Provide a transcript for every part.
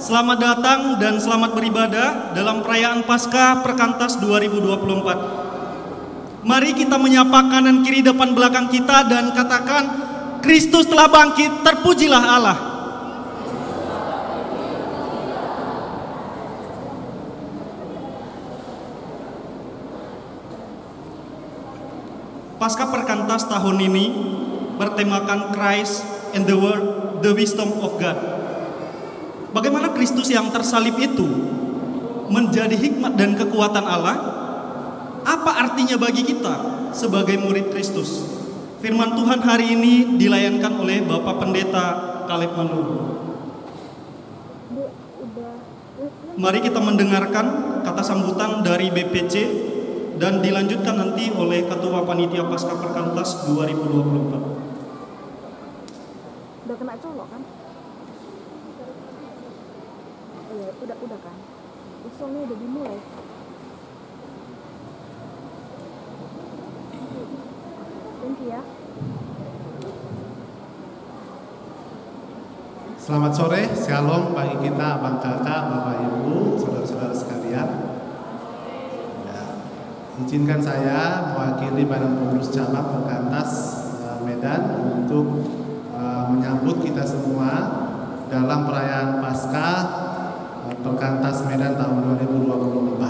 Selamat datang dan selamat beribadah dalam perayaan Paskah Perkantas 2024. Mari kita menyapa kanan kiri depan belakang kita dan katakan, Kristus telah bangkit, terpujilah Allah. Paskah Perkantas tahun ini bertemakan Christ and the Word, the Wisdom of God. Bagaimana Kristus yang tersalib itu menjadi hikmat dan kekuatan Allah? Apa artinya bagi kita sebagai murid Kristus? Firman Tuhan hari ini dilayankan oleh Bapak Pendeta Caleb Manurung. Mari kita mendengarkan kata sambutan dari BPC dan dilanjutkan nanti oleh Ketua Panitia Paskah Perkantas 2024. Udah kena colok kan? Ya, udah kan? Usulnya udah dimulai. Thank you ya. Selamat sore, shalom bagi kita, abang kakak, bapak ibu, saudara-saudara sekalian. Ya, izinkan saya mewakili Badan Pengurus Cabang Perkantas Medan untuk menyambut kita semua dalam perayaan Paskah Perkantas Medan tahun 2024.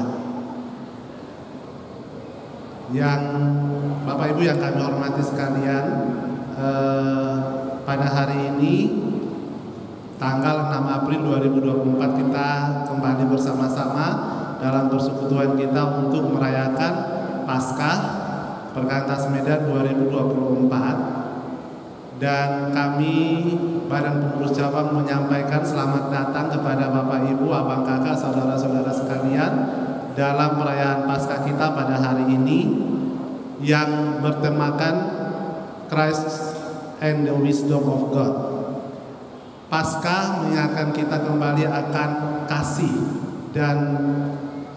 Yang Bapak Ibu yang kami hormati sekalian, pada hari ini tanggal 6 April 2024 kita kembali bersama-sama dalam persekutuan kita untuk merayakan Paskah Perkantas Medan 2024. Dan kami Badan Pengurus Cabang menyampaikan selamat datang kepada Bapak Ibu, abang kakak, saudara-saudara sekalian dalam perayaan Paskah kita pada hari ini yang bertemakan Christ and the Wisdom of God. Paskah mengingatkan kita kembali akan kasih dan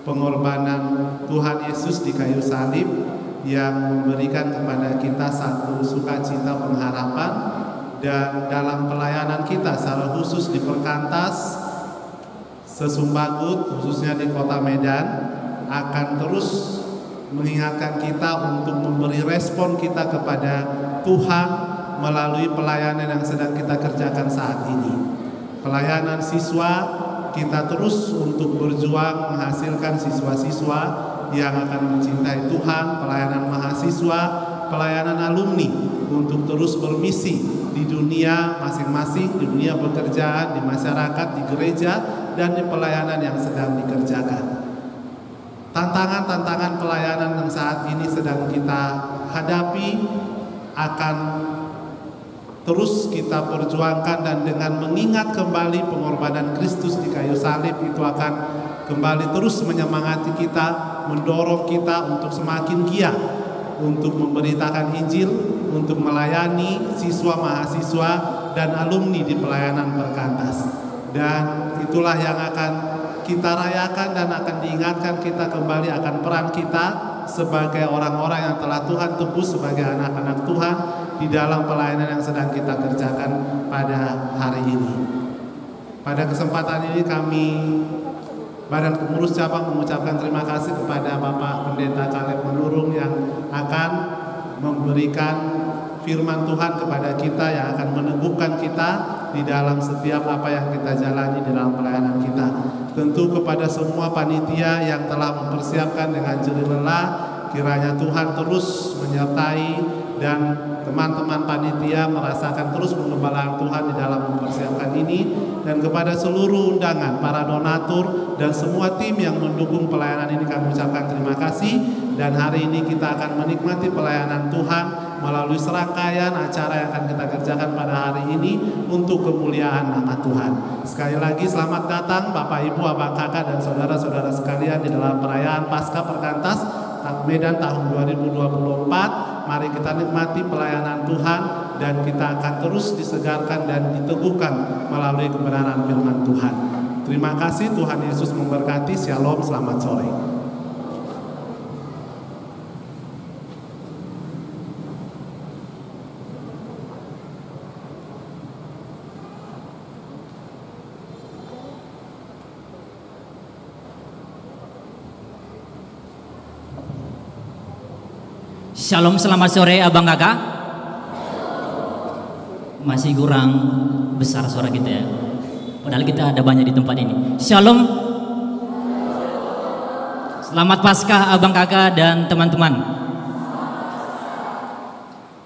pengorbanan Tuhan Yesus di kayu salib yang memberikan kepada kita satu sukacita pengharapan. Dan dalam pelayanan kita secara khusus di Perkantas Sesumbagut, khususnya di Kota Medan, akan terus mengingatkan kita untuk memberi respon kita kepada Tuhan melalui pelayanan yang sedang kita kerjakan saat ini. Pelayanan siswa, kita terus untuk berjuang menghasilkan siswa-siswa yang akan mencintai Tuhan. Pelayanan mahasiswa, pelayanan alumni untuk terus bermisi di dunia masing-masing, di dunia pekerjaan, di masyarakat, di gereja, dan di pelayanan yang sedang dikerjakan. Tantangan-tantangan pelayanan yang saat ini sedang kita hadapi akan terus kita perjuangkan, dan dengan mengingat kembali pengorbanan Kristus di kayu salib itu akan kembali terus menyemangati kita, mendorong kita untuk semakin giat untuk memberitakan Injil, untuk melayani siswa, mahasiswa, dan alumni di pelayanan Perkantas. Dan itulah yang akan kita rayakan dan akan diingatkan kita kembali akan peran kita sebagai orang-orang yang telah Tuhan tebus sebagai anak-anak Tuhan di dalam pelayanan yang sedang kita kerjakan pada hari ini. Pada kesempatan ini kami Badan Pengurus Cabang mengucapkan terima kasih kepada Bapak Pendeta Caleb Manurung yang akan memberikan firman Tuhan kepada kita, yang akan meneguhkan kita di dalam setiap apa yang kita jalani di dalam pelayanan kita. Tentu kepada semua panitia yang telah mempersiapkan dengan jerih lelah, kiranya Tuhan terus menyertai dan teman-teman panitia merasakan terus pengembalaan Tuhan di dalam mempersiapkan ini. Dan kepada seluruh undangan, para donatur dan semua tim yang mendukung pelayanan ini kami ucapkan terima kasih. Dan hari ini kita akan menikmati pelayanan Tuhan melalui serangkaian acara yang akan kita kerjakan pada hari ini untuk kemuliaan nama Tuhan. Sekali lagi selamat datang Bapak Ibu, abang kakak, dan saudara-saudara sekalian di dalam perayaan Paskah Perkantas Medan tahun 2024. Mari kita nikmati pelayanan Tuhan dan kita akan terus disegarkan dan diteguhkan melalui kebenaran firman Tuhan. Terima kasih, Tuhan Yesus memberkati. Shalom, selamat sore. Shalom, selamat sore abang kakak. Masih kurang besar suara kita ya. Padahal kita ada banyak di tempat ini. Shalom. Selamat Paskah abang kakak dan teman-teman.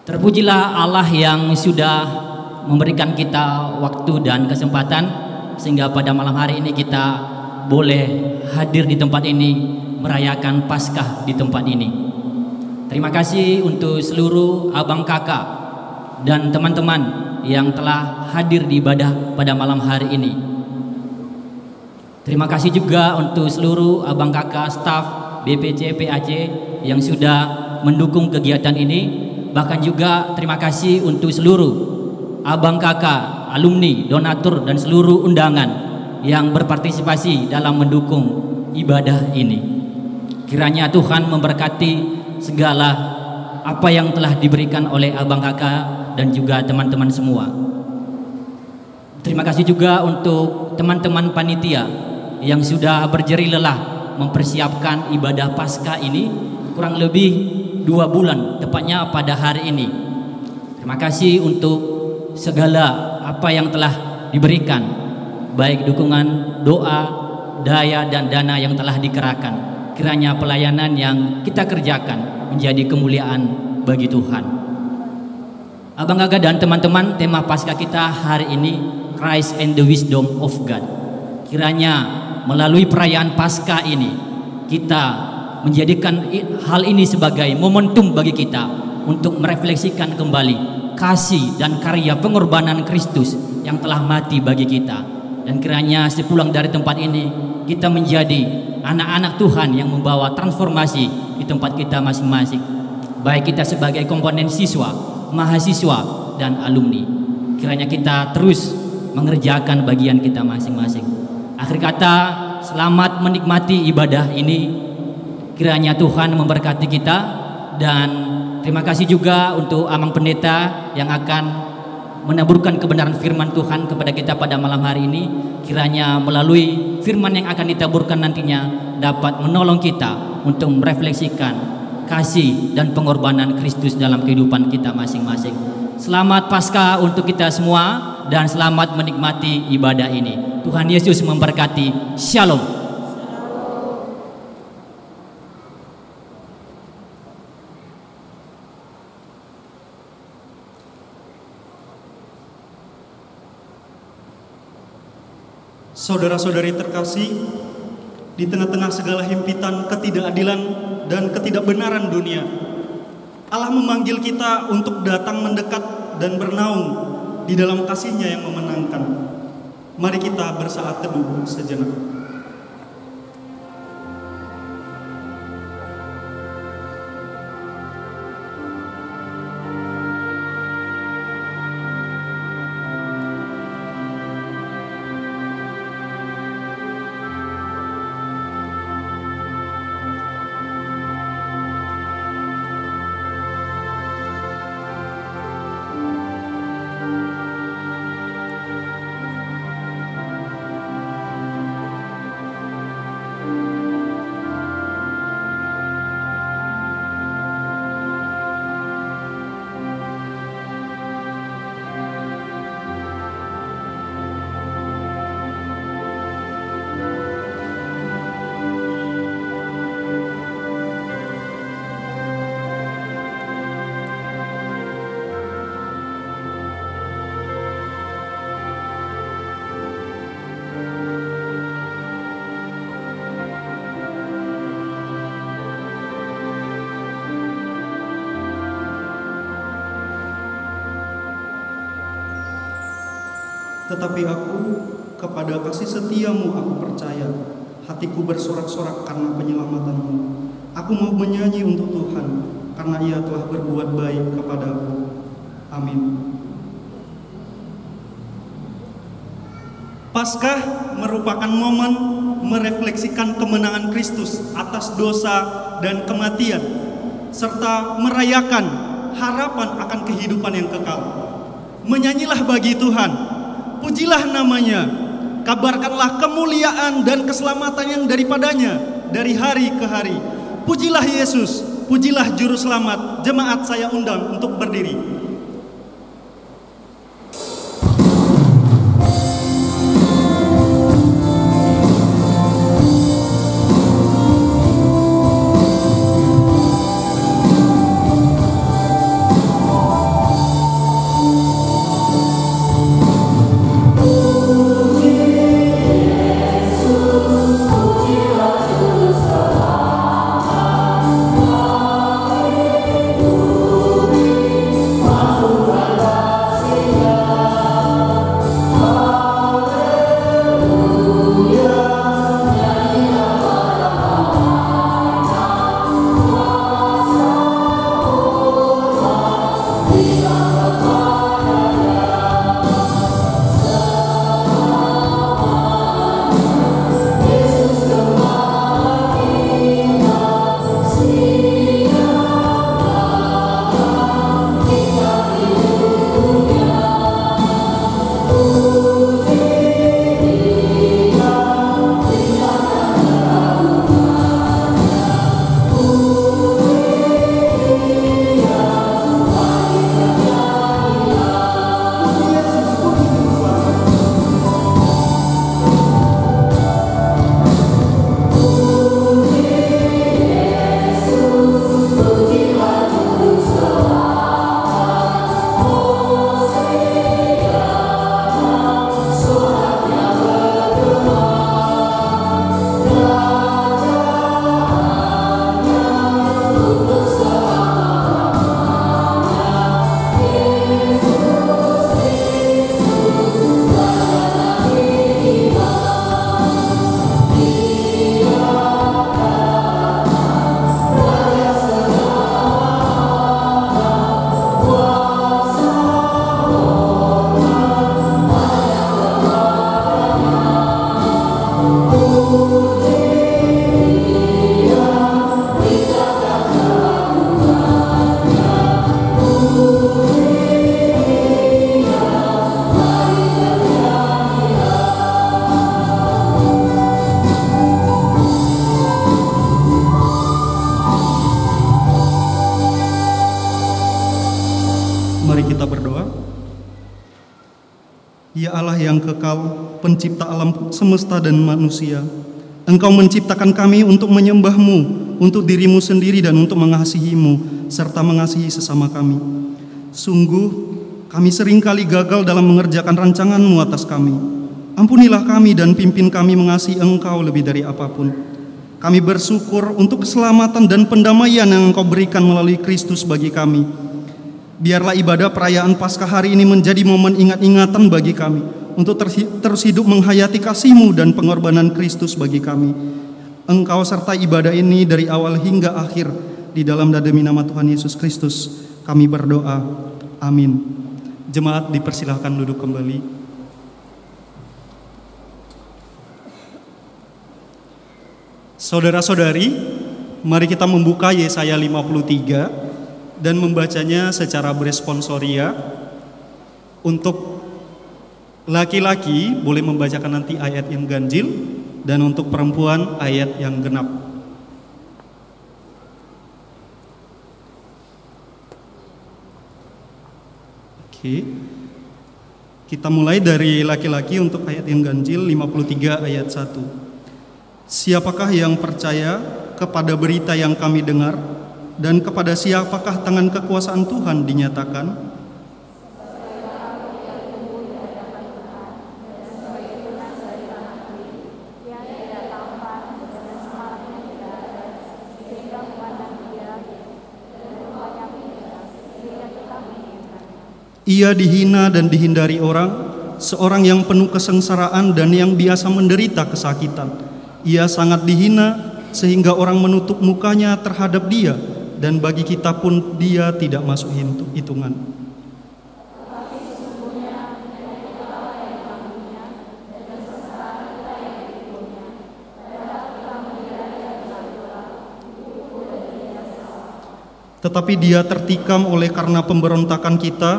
Terpujilah Allah yang sudah memberikan kita waktu dan kesempatan sehingga pada malam hari ini kita boleh hadir di tempat ini merayakan Paskah di tempat ini. Terima kasih untuk seluruh abang kakak dan teman-teman yang telah hadir di ibadah pada malam hari ini. Terima kasih juga untuk seluruh abang kakak staf BPC PAC yang sudah mendukung kegiatan ini. Bahkan juga terima kasih untuk seluruh abang kakak, alumni, donatur dan seluruh undangan yang berpartisipasi dalam mendukung ibadah ini. Kiranya Tuhan memberkati segala apa yang telah diberikan oleh abang kakak dan juga teman-teman semua. Terima kasih juga untuk teman-teman panitia yang sudah berjerih lelah mempersiapkan ibadah Paskah ini kurang lebih 2 bulan, tepatnya pada hari ini. Terima kasih untuk segala apa yang telah diberikan, baik dukungan, doa, daya dan dana yang telah dikerahkan. Kiranya pelayanan yang kita kerjakan menjadi kemuliaan bagi Tuhan. Abang kakak dan teman-teman, tema Paskah kita hari ini Christ and the Wisdom of God. Kiranya melalui perayaan Paskah ini kita menjadikan hal ini sebagai momentum bagi kita untuk merefleksikan kembali kasih dan karya pengorbanan Kristus yang telah mati bagi kita. Dan kiranya sepulang dari tempat ini kita menjadi anak-anak Tuhan yang membawa transformasi di tempat kita masing-masing, baik kita sebagai komponen siswa, mahasiswa dan alumni. Kiranya kita terus mengerjakan bagian kita masing-masing. Akhir kata, selamat menikmati ibadah ini. Kiranya Tuhan memberkati kita. Dan terima kasih juga untuk Amang Pendeta yang akan menaburkan kebenaran firman Tuhan kepada kita pada malam hari ini. Kiranya melalui firman yang akan ditaburkan nantinya dapat menolong kita untuk merefleksikan kasih dan pengorbanan Kristus dalam kehidupan kita masing-masing. Selamat Paskah untuk kita semua dan selamat menikmati ibadah ini. Tuhan Yesus memberkati. Shalom. Saudara-saudari terkasih, di tengah-tengah segala himpitan ketidakadilan dan ketidakbenaran dunia, Allah memanggil kita untuk datang mendekat dan bernaung di dalam kasih-Nya yang memenangkan. Mari kita bersaat teduh sejenak. Tetapi aku, kepada kasih setiamu aku percaya. Hatiku bersorak-sorak karena penyelamatanmu. Aku mau menyanyi untuk Tuhan, karena Ia telah berbuat baik kepadaku. Amin. Paskah merupakan momen merefleksikan kemenangan Kristus atas dosa dan kematian, serta merayakan harapan akan kehidupan yang kekal. Menyanyilah bagi Tuhan, pujilah namanya, kabarkanlah kemuliaan dan keselamatan yang daripadanya dari hari ke hari. Pujilah Yesus, pujilah Juru Selamat. Jemaat saya undang untuk berdiri. Ya Allah yang kekal, pencipta alam semesta dan manusia, Engkau menciptakan kami untuk menyembah-Mu, untuk diri-Mu sendiri dan untuk mengasihi-Mu, serta mengasihi sesama kami. Sungguh, kami seringkali gagal dalam mengerjakan rancangan-Mu atas kami. Ampunilah kami dan pimpin kami mengasihi Engkau lebih dari apapun. Kami bersyukur untuk keselamatan dan pendamaian yang Engkau berikan melalui Kristus bagi kami. Biarlah ibadah perayaan Paskah hari ini menjadi momen ingat-ingatan bagi kami untuk terus hidup menghayati kasih-Mu dan pengorbanan Kristus bagi kami. Engkau sertai ibadah ini dari awal hingga akhir. Di dalam demi nama Tuhan Yesus Kristus kami berdoa. Amin. Jemaat dipersilahkan duduk kembali. Saudara-saudari, mari kita membuka Yesaya 53 dan membacanya secara beresponsoria. Untuk laki-laki boleh membacakan nanti ayat yang ganjil, dan untuk perempuan ayat yang genap. Oke. Kita mulai dari laki-laki untuk ayat yang ganjil 53 ayat 1. Siapakah yang percaya kepada berita yang kami dengar, dan kepada siapakah tangan kekuasaan Tuhan dinyatakan? Ia dihina dan dihindari orang, seorang yang penuh kesengsaraan dan yang biasa menderita kesakitan. Ia sangat dihina sehingga orang menutup mukanya terhadap dia, dan bagi kita pun dia tidak masuk hitungan. Tetapi dia tertikam oleh karena pemberontakan kita,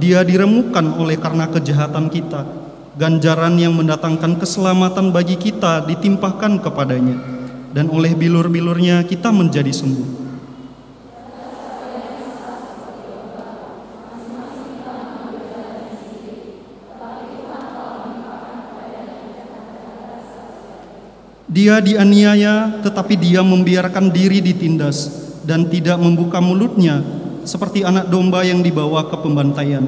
dia diremukkan oleh karena kejahatan kita. Ganjaran yang mendatangkan keselamatan bagi kita ditimpahkan kepadanya, dan oleh bilur-bilurnya kita menjadi sembuh. Dia dianiaya, tetapi dia membiarkan diri ditindas dan tidak membuka mulutnya, seperti anak domba yang dibawa ke pembantaian,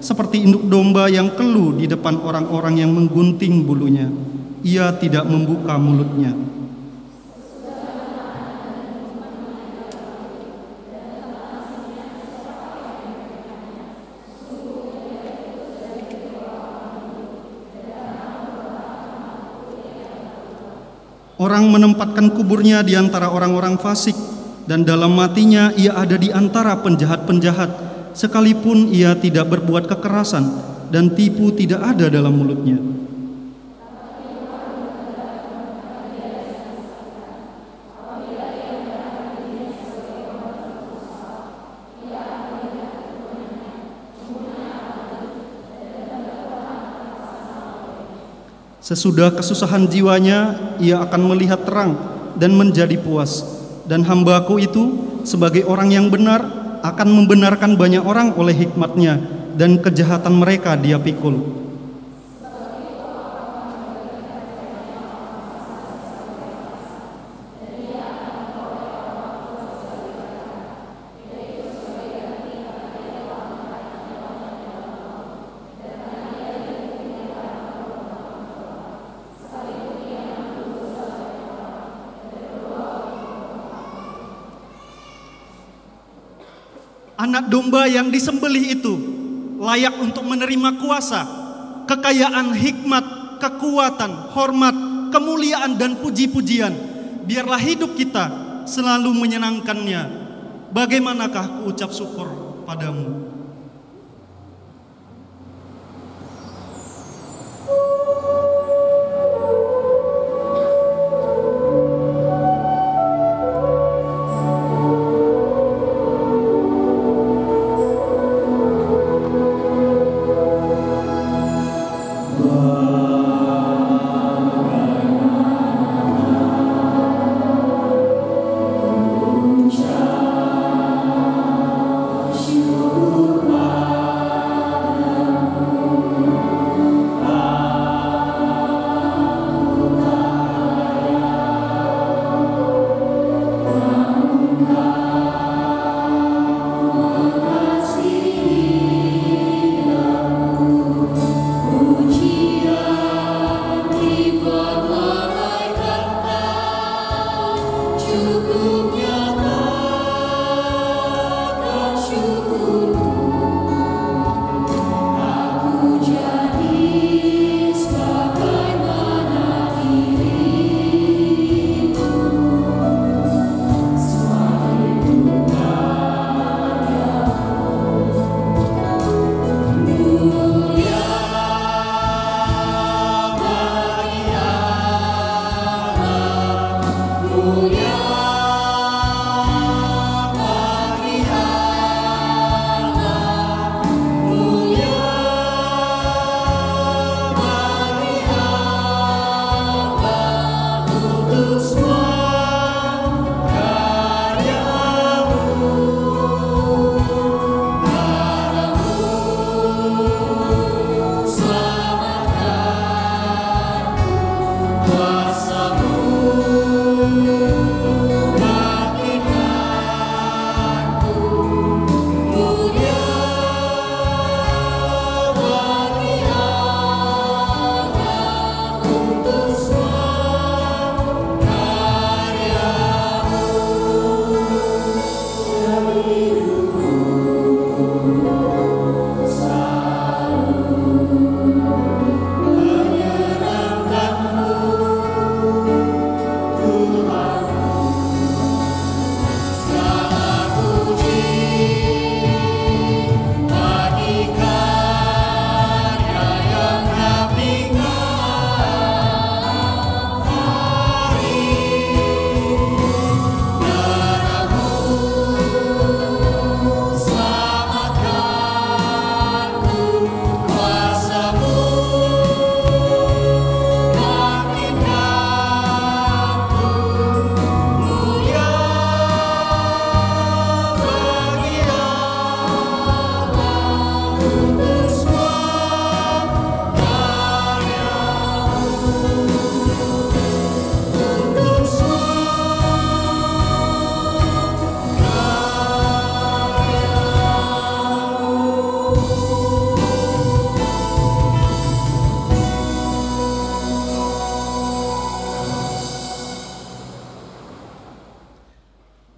seperti induk domba yang keluh di depan orang-orang yang menggunting bulunya. Ia tidak membuka mulutnya. Orang menempatkan kuburnya di antara orang-orang fasik, dan dalam matinya ia ada di antara penjahat-penjahat, sekalipun ia tidak berbuat kekerasan dan tipu tidak ada dalam mulutnya. Sesudah kesusahan jiwanya, ia akan melihat terang dan menjadi puas. Dan hambaku itu, sebagai orang yang benar, akan membenarkan banyak orang oleh hikmatnya, dan kejahatan mereka dia pikul. Anak domba yang disembelih itu layak untuk menerima kuasa, kekayaan, hikmat, kekuatan, hormat, kemuliaan, dan puji-pujian. Biarlah hidup kita selalu menyenangkannya. Bagaimanakah kuucap syukur padamu? Syukur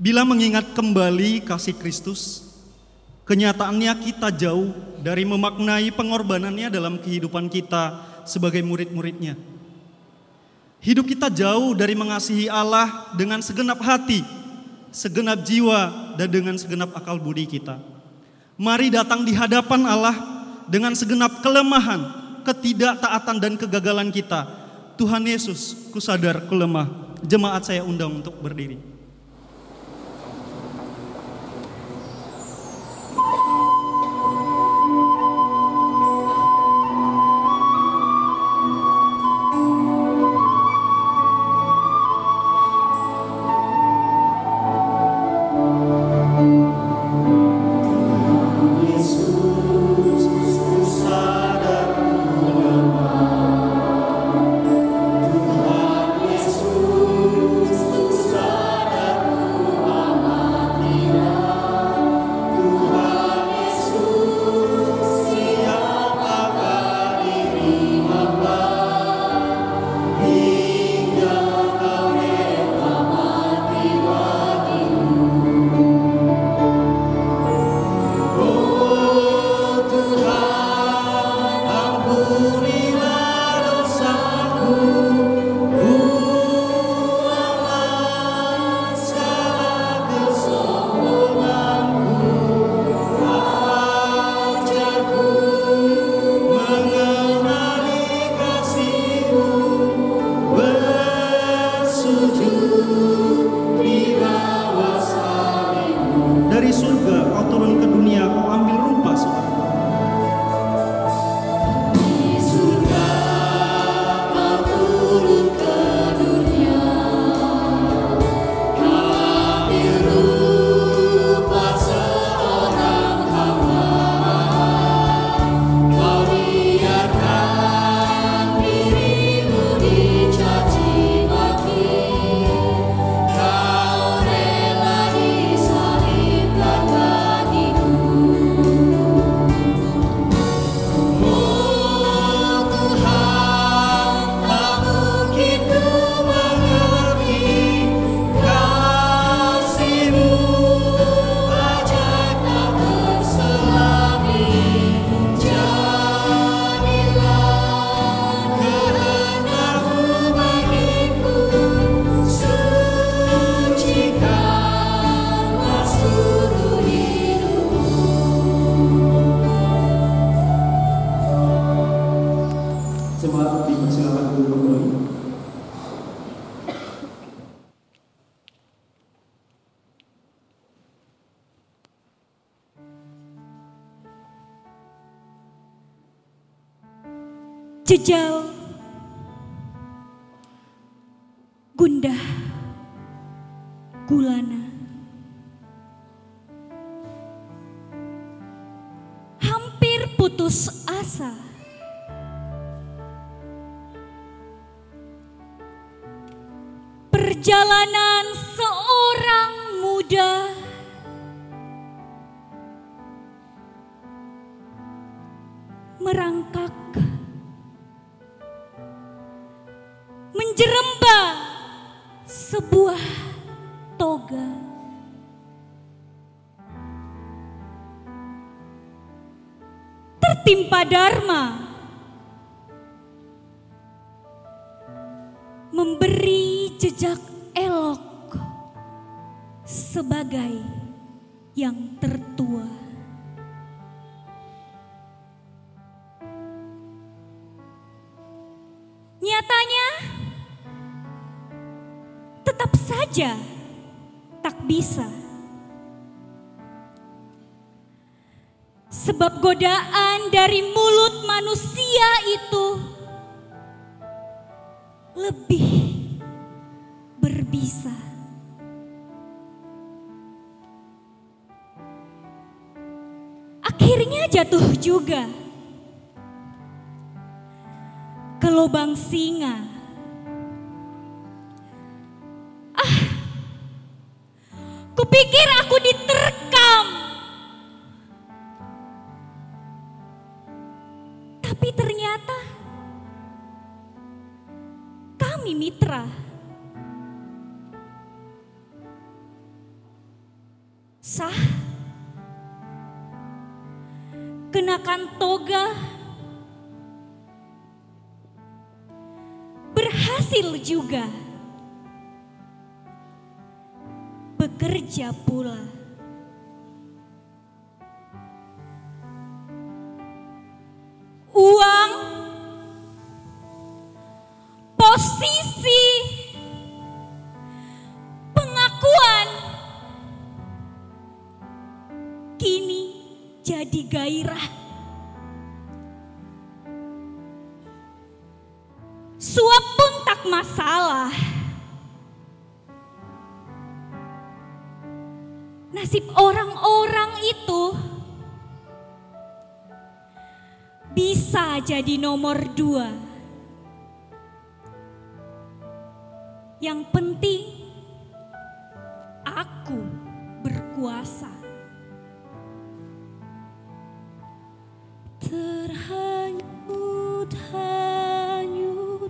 Bila mengingat kembali kasih Kristus, kenyataannya kita jauh dari memaknai pengorbanannya dalam kehidupan kita sebagai murid-muridnya. Hidup kita jauh dari mengasihi Allah dengan segenap hati, segenap jiwa, dan dengan segenap akal budi kita. Mari datang di hadapan Allah dengan segenap kelemahan, ketidaktaatan, dan kegagalan kita. Tuhan Yesus, ku sadar ku lemah. Jemaat saya undang untuk berdiri. Jejal, gundah, gulana, hampir putus asa, perjalanan seorang muda merangkak menjerembah sebuah toga. Tertimpa dharma, memberi jejak elok sebagai yang tertua. Nyatanya tetap saja tak bisa. Sebab godaan dari mulut manusia itu lebih berbisa. Akhirnya jatuh juga ke lubang singa. Kupikir aku diterkam, tapi ternyata kami mitra. sah, kenakan toga, berhasil juga, bekerja pula. Uang, posisi, pengakuan, kini jadi gairah. Suap pun tak masalah. Nasib orang-orang itu bisa jadi nomor 2. Yang penting aku berkuasa. Terhanyut-hanyut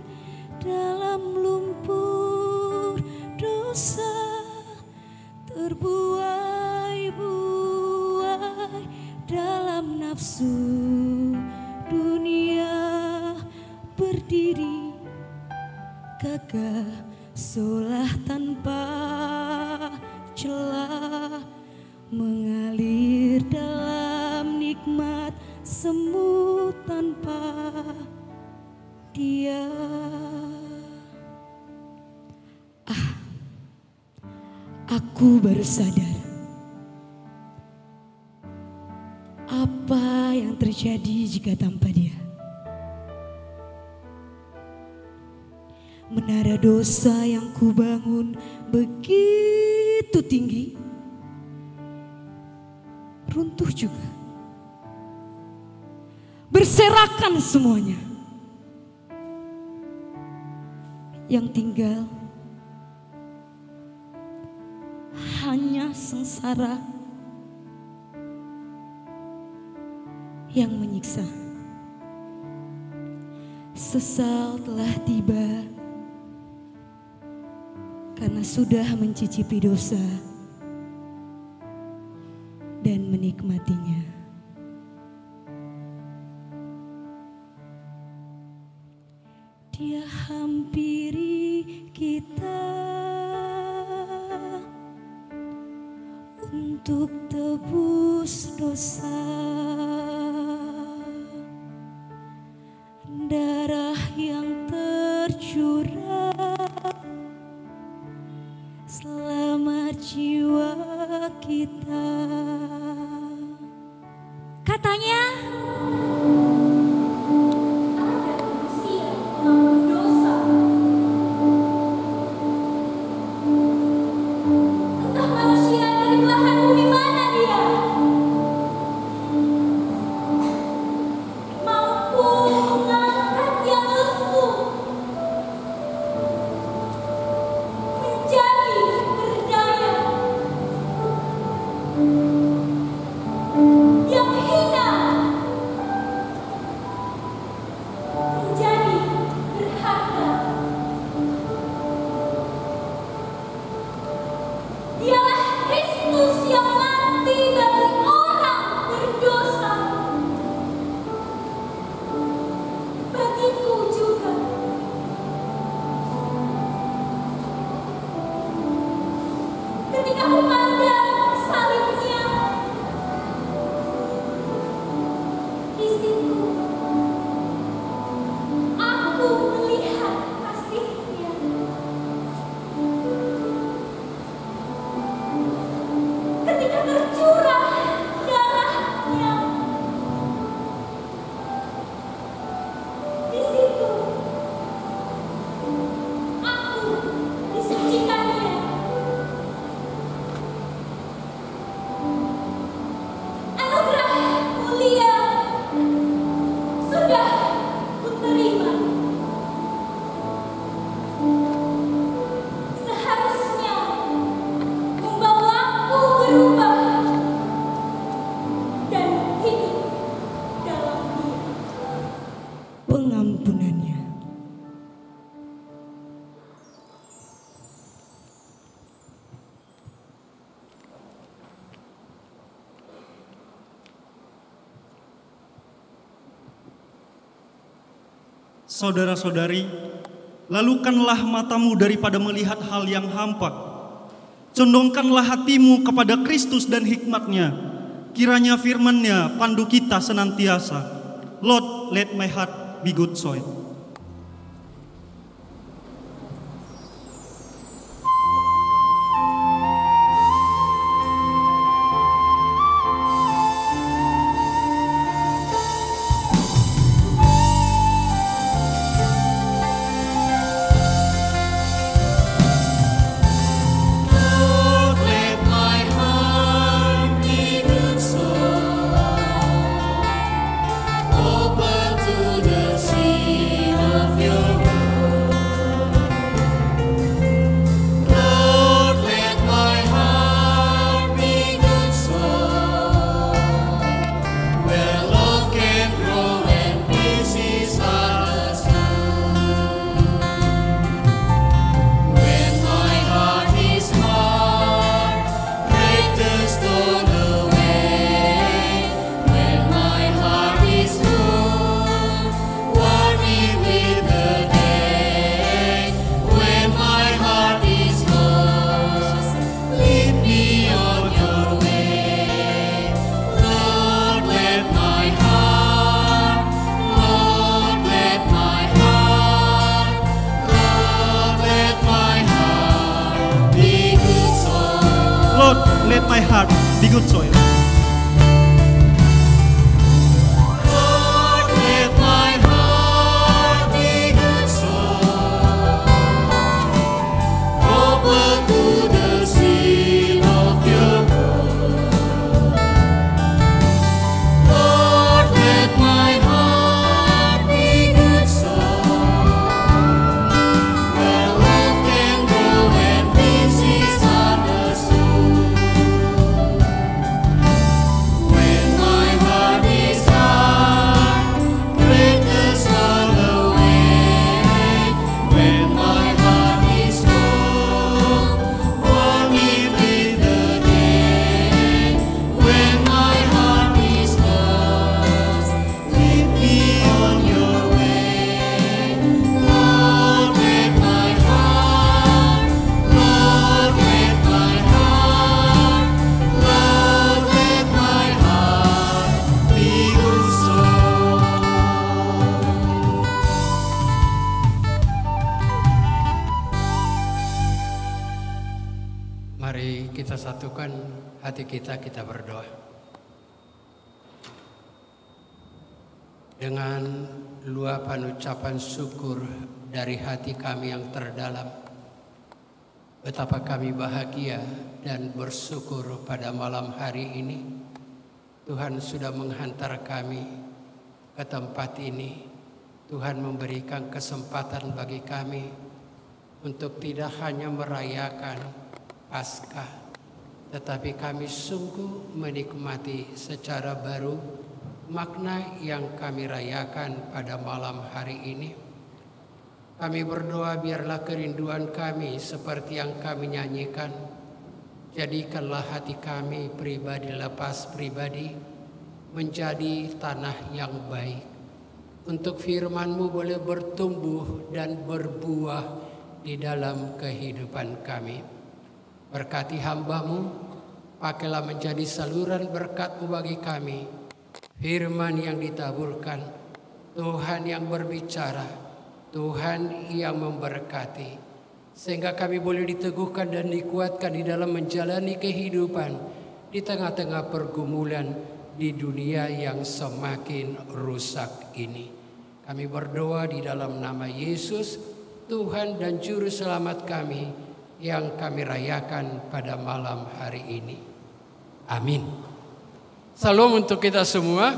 dalam lumpur dosa, terbuai-buai dalam nafsu dunia, berdiri gagah solah tanpa celah, mengalir dalam nikmat semu tanpa dia. Aku baru sadar apa yang terjadi jika tanpa dia. Menara dosa yang kubangun begitu tinggi, runtuh juga. Berserakan semuanya. Yang tinggal hanya sengsara yang menyiksa. Sesal telah tiba karena sudah mencicipi dosa dan menikmatinya. Dia hampiri kita untuk tebus dosa. Darah yang tercurah, selamat jiwa kita. Katanya ada manusia yang berdosa. Entah manusia dari belahan bumi mana dia, mampu mengangkat yang lesu menjadi berdaya, yang hina saudara-saudari, lalukanlah matamu daripada melihat hal yang hampa. Condongkanlah hatimu kepada Kristus dan hikmat-Nya. Kiranya firman-Nya pandu kita senantiasa. Lord, let my heart be good soil. Let my heart be good soil. Lord, let my heart be good soil, open to the seed of your word. Lord, let my heart be good soil, where love can grow and peace is understood. Mari kita satukan hati kita berdoa. Dengan luapan ucapan syukur dari hati kami yang terdalam, betapa kami bahagia dan bersyukur pada malam hari ini Tuhan sudah menghantar kami ke tempat ini. Tuhan memberikan kesempatan bagi kami untuk tidak hanya merayakan Paskah, tetapi kami sungguh menikmati secara baru makna yang kami rayakan pada malam hari ini. Kami berdoa biarlah kerinduan kami seperti yang kami nyanyikan. Jadikanlah hati kami pribadi lepas pribadi menjadi tanah yang baik. Untuk firman-Mu boleh bertumbuh dan berbuah di dalam kehidupan kami. Berkati hamba-Mu, pakailah menjadi saluran berkat-Mu bagi kami. Firman yang ditaburkan, Tuhan yang berbicara, Tuhan yang memberkati. Sehingga kami boleh diteguhkan dan dikuatkan di dalam menjalani kehidupan di tengah-tengah pergumulan di dunia yang semakin rusak ini. Kami berdoa di dalam nama Yesus, Tuhan dan Juru Selamat kami, yang kami rayakan pada malam hari ini. Amin. Salam untuk kita semua.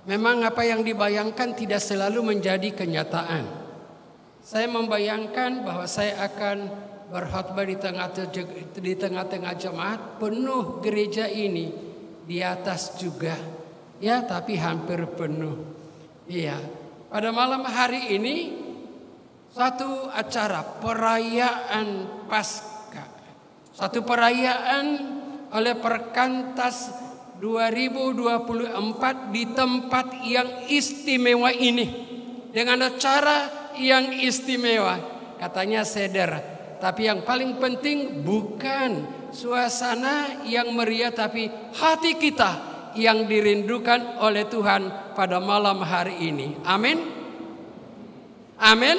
Memang apa yang dibayangkan tidak selalu menjadi kenyataan. Saya membayangkan bahwa saya akan berkhotbah di tengah-tengah jemaat, penuh gereja ini, di atas juga, ya, tapi hampir penuh. Iya, pada malam hari ini satu acara perayaan Paskah, satu perayaan oleh Perkantas 2024 di tempat yang istimewa ini. dengan cara yang istimewa. Katanya seder, tapi yang paling penting bukan suasana yang meriah, tapi hati kita yang dirindukan oleh Tuhan pada malam hari ini. Amin. Amin.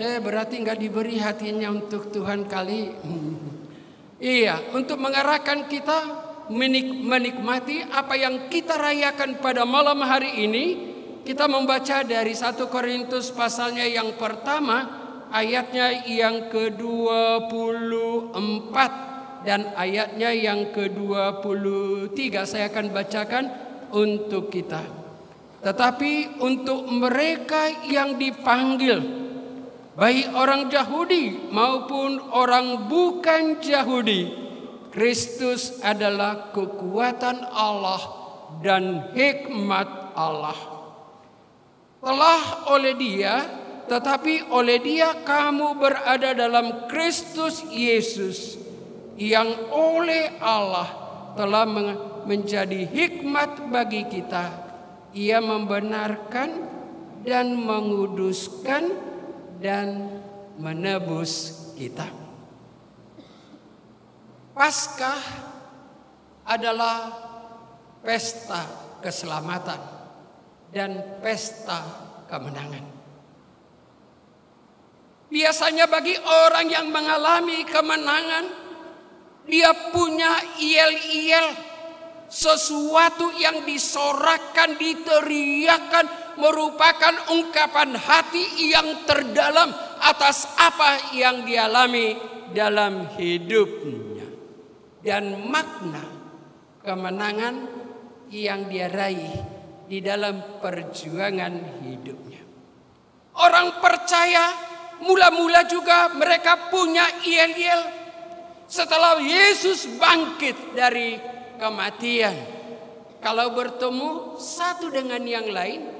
Berarti nggak diberi hatinya untuk Tuhan kali. Iya, untuk mengarahkan kita menikmati apa yang kita rayakan pada malam hari ini, kita membaca dari 1 Korintus pasalnya yang pertama, ayatnya yang ke-24 dan ayatnya yang ke-23. Saya akan bacakan untuk kita. Tetapi untuk mereka yang dipanggil, baik orang Yahudi maupun orang bukan Yahudi, Kristus adalah kekuatan Allah dan hikmat Allah. Telah oleh Dia, tetapi oleh Dia kamu berada dalam Kristus Yesus, yang oleh Allah telah menjadi hikmat bagi kita. Ia membenarkan dan menguduskan dan menebus kita. Paskah adalah pesta keselamatan dan pesta kemenangan. Biasanya bagi orang yang mengalami kemenangan, dia punya yel-yel, sesuatu yang disorakan, diteriakan, merupakan ungkapan hati yang terdalam atas apa yang dialami dalam hidupnya dan makna kemenangan yang dia raih di dalam perjuangan hidupnya. Orang percaya mula-mula juga mereka punya yel-yel setelah Yesus bangkit dari kematian. Kalau bertemu satu dengan yang lain,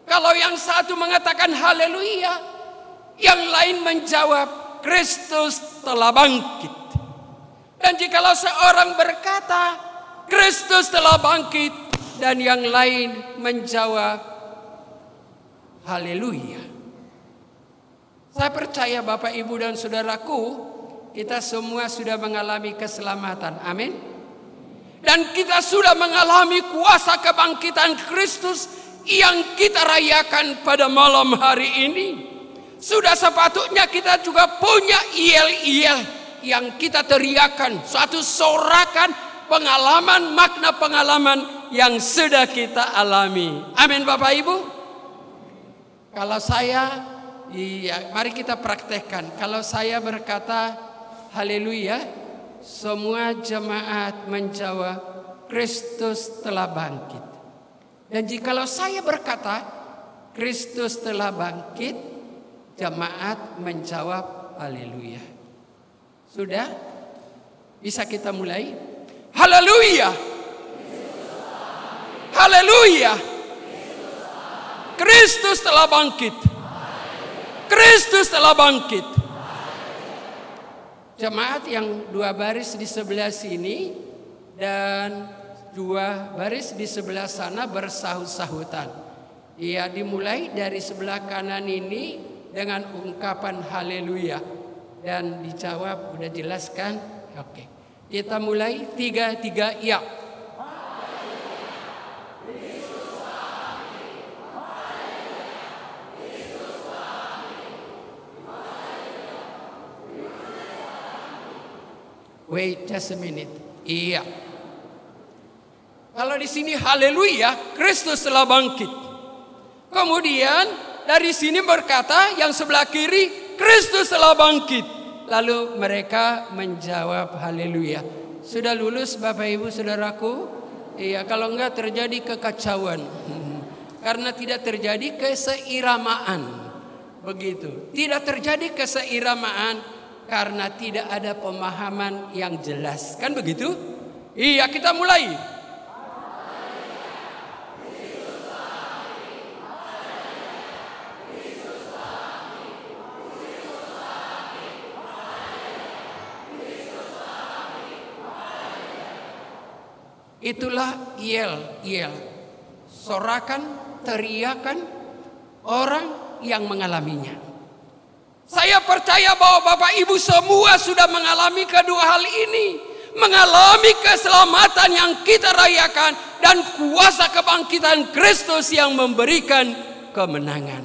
kalau yang satu mengatakan haleluya, yang lain menjawab Kristus telah bangkit. Dan jikalau seorang berkata Kristus telah bangkit dan yang lain menjawab haleluya, saya percaya Bapak Ibu dan Saudaraku, kita semua sudah mengalami keselamatan. Amin. Dan kita sudah mengalami kuasa kebangkitan Kristus yang kita rayakan pada malam hari ini. Sudah sepatutnya kita juga punya yel-yel yang kita teriakan, suatu sorakan pengalaman, makna pengalaman yang sudah kita alami. Amin Bapak Ibu. Kalau saya, mari kita praktekkan. Kalau saya berkata haleluya, semua jemaat menjawab Kristus telah bangkit. Dan jikalau saya berkata Kristus telah bangkit, jemaat menjawab haleluya. Sudah? Bisa kita mulai? Haleluya. Haleluya. Kristus telah bangkit. Kristus telah bangkit. Jemaat yang 2 baris di sebelah sini dan 2 baris di sebelah sana bersahut-sahutan. Ia dimulai dari sebelah kanan ini dengan ungkapan haleluya dan dijawab udah jelaskan. Oke. Kita mulai 3 ya. Wait just a minute. Iya. Kalau di sini haleluya, Kristus telah bangkit. Kemudian dari sini berkata yang sebelah kiri, Kristus telah bangkit. Lalu mereka menjawab haleluya. Sudah lulus Bapak Ibu Saudaraku? Iya, kalau enggak terjadi kekacauan. Karena tidak terjadi keseiramaan. Begitu. Tidak terjadi keseiramaan karena tidak ada pemahaman yang jelas. Kan begitu? Iya, kita mulai. Itulah yel, sorakan, teriakan, orang yang mengalaminya. Saya percaya bahwa Bapak Ibu semua sudah mengalami kedua hal ini. Mengalami keselamatan yang kita rayakan dan kuasa kebangkitan Kristus yang memberikan kemenangan.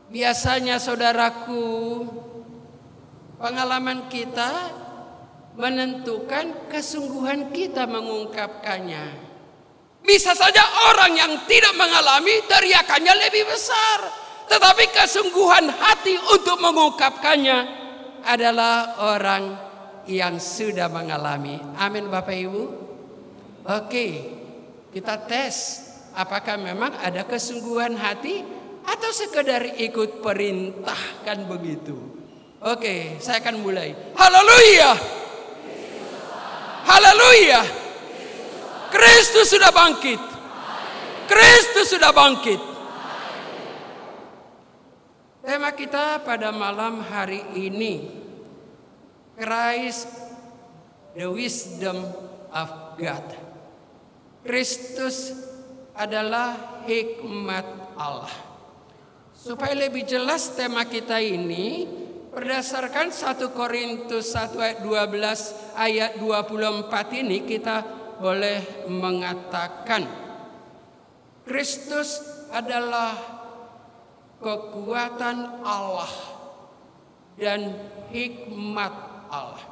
Biasanya saudaraku, pengalaman kita menentukan kesungguhan kita mengungkapkannya. Bisa saja orang yang tidak mengalami teriakannya lebih besar, tetapi kesungguhan hati untuk mengungkapkannya adalah orang yang sudah mengalami. Amin Bapak Ibu. Oke, kita tes apakah memang ada kesungguhan hati atau sekedar ikut perintah, kan begitu. Oke, saya akan mulai. Haleluya. Haleluya. Kristus sudah bangkit. Kristus sudah bangkit. Tema kita pada malam hari ini, Christ, the wisdom of God. Kristus adalah hikmat Allah. Supaya lebih jelas tema kita ini, berdasarkan 1 Korintus 1 ayat 12 ayat 24 ini kita boleh mengatakan Kristus adalah kekuatan Allah dan hikmat Allah.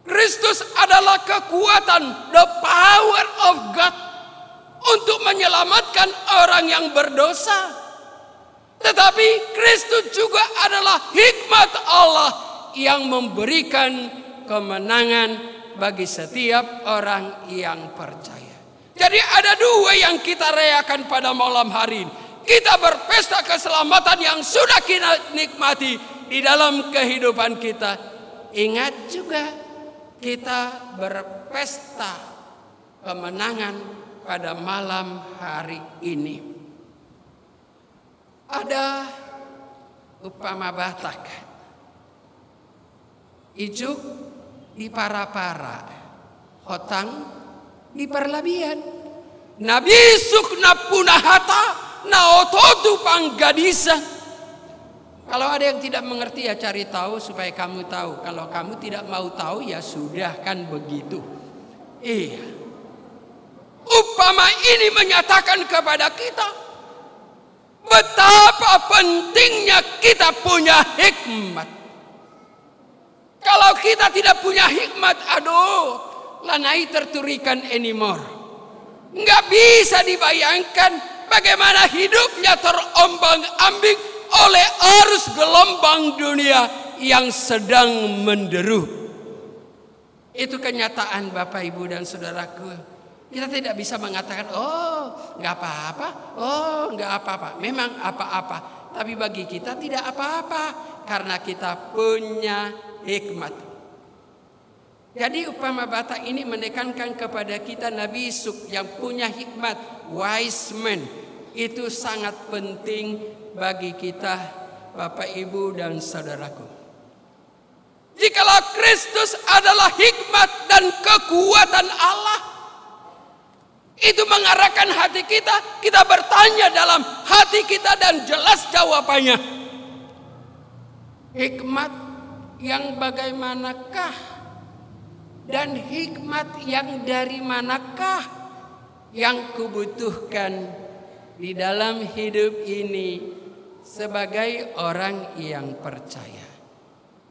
Kristus adalah kekuatan, the power of God untuk menyelamatkan orang yang berdosa. Tetapi Kristus juga adalah hikmat Allah yang memberikan kemenangan bagi setiap orang yang percaya. Jadi ada dua yang kita rayakan pada malam hari ini. Kita berpesta keselamatan yang sudah kita nikmati di dalam kehidupan kita. Ingat juga kita berpesta kemenangan pada malam hari ini. Ada upama Batak, ijuk di para-para, hotang di perlabian, nabisuk na punahata na ototu panggadisa. Kalau ada yang tidak mengerti ya cari tahu supaya kamu tahu. Kalau kamu tidak mau tahu ya sudah, kan begitu. Iya. Upama ini menyatakan kepada kita betapa pentingnya kita punya hikmat. Kalau kita tidak punya hikmat, aduh, lanai terturikan anymore. Nggak bisa dibayangkan bagaimana hidupnya terombang-ambing oleh arus gelombang dunia yang sedang menderu. Itu kenyataan Bapak Ibu dan Saudaraku. Kita tidak bisa mengatakan, oh nggak apa-apa, oh nggak apa-apa. Memang apa-apa, tapi bagi kita tidak apa-apa karena kita punya hikmat. Jadi upama Batak ini menekankan kepada kita Nabi Yusuf yang punya hikmat, wise man. Itu sangat penting bagi kita Bapak Ibu dan Saudaraku. Jikalau Kristus adalah hikmat dan kekuatan Allah, itu mengarahkan hati kita, kita bertanya dalam hati kita dan jelas jawabannya. Hikmat yang bagaimanakah? Dan hikmat yang dari manakah yang kubutuhkan di dalam hidup ini sebagai orang yang percaya?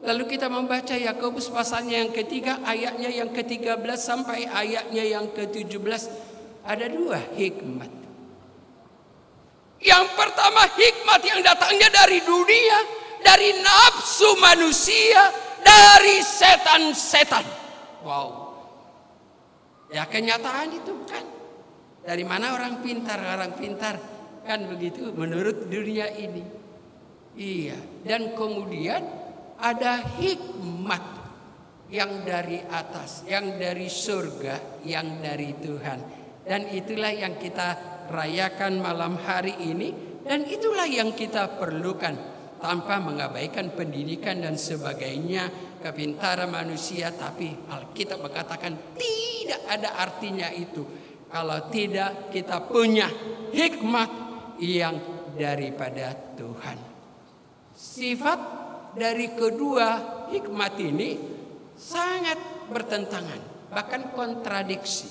Lalu kita membaca Yakobus pasalnya yang ketiga, ayatnya yang ke-13 sampai ayatnya yang ke-17. Ada dua hikmat. Yang pertama hikmat yang datangnya dari dunia, dari nafsu manusia, dari setan-setan. Wow. Ya kenyataan itu kan. Dari mana orang pintar kan begitu menurut dunia ini. Iya. Dan kemudian ada hikmat yang dari atas, yang dari surga, yang dari Tuhan. Dan itulah yang kita rayakan malam hari ini. Dan itulah yang kita perlukan. Tanpa mengabaikan pendidikan dan sebagainya, kepintaran manusia. Tapi Alkitab mengatakan tidak ada artinya itu kalau tidak kita punya hikmat yang daripada Tuhan. Sifat dari kedua hikmat ini sangat bertentangan, bahkan kontradiksi.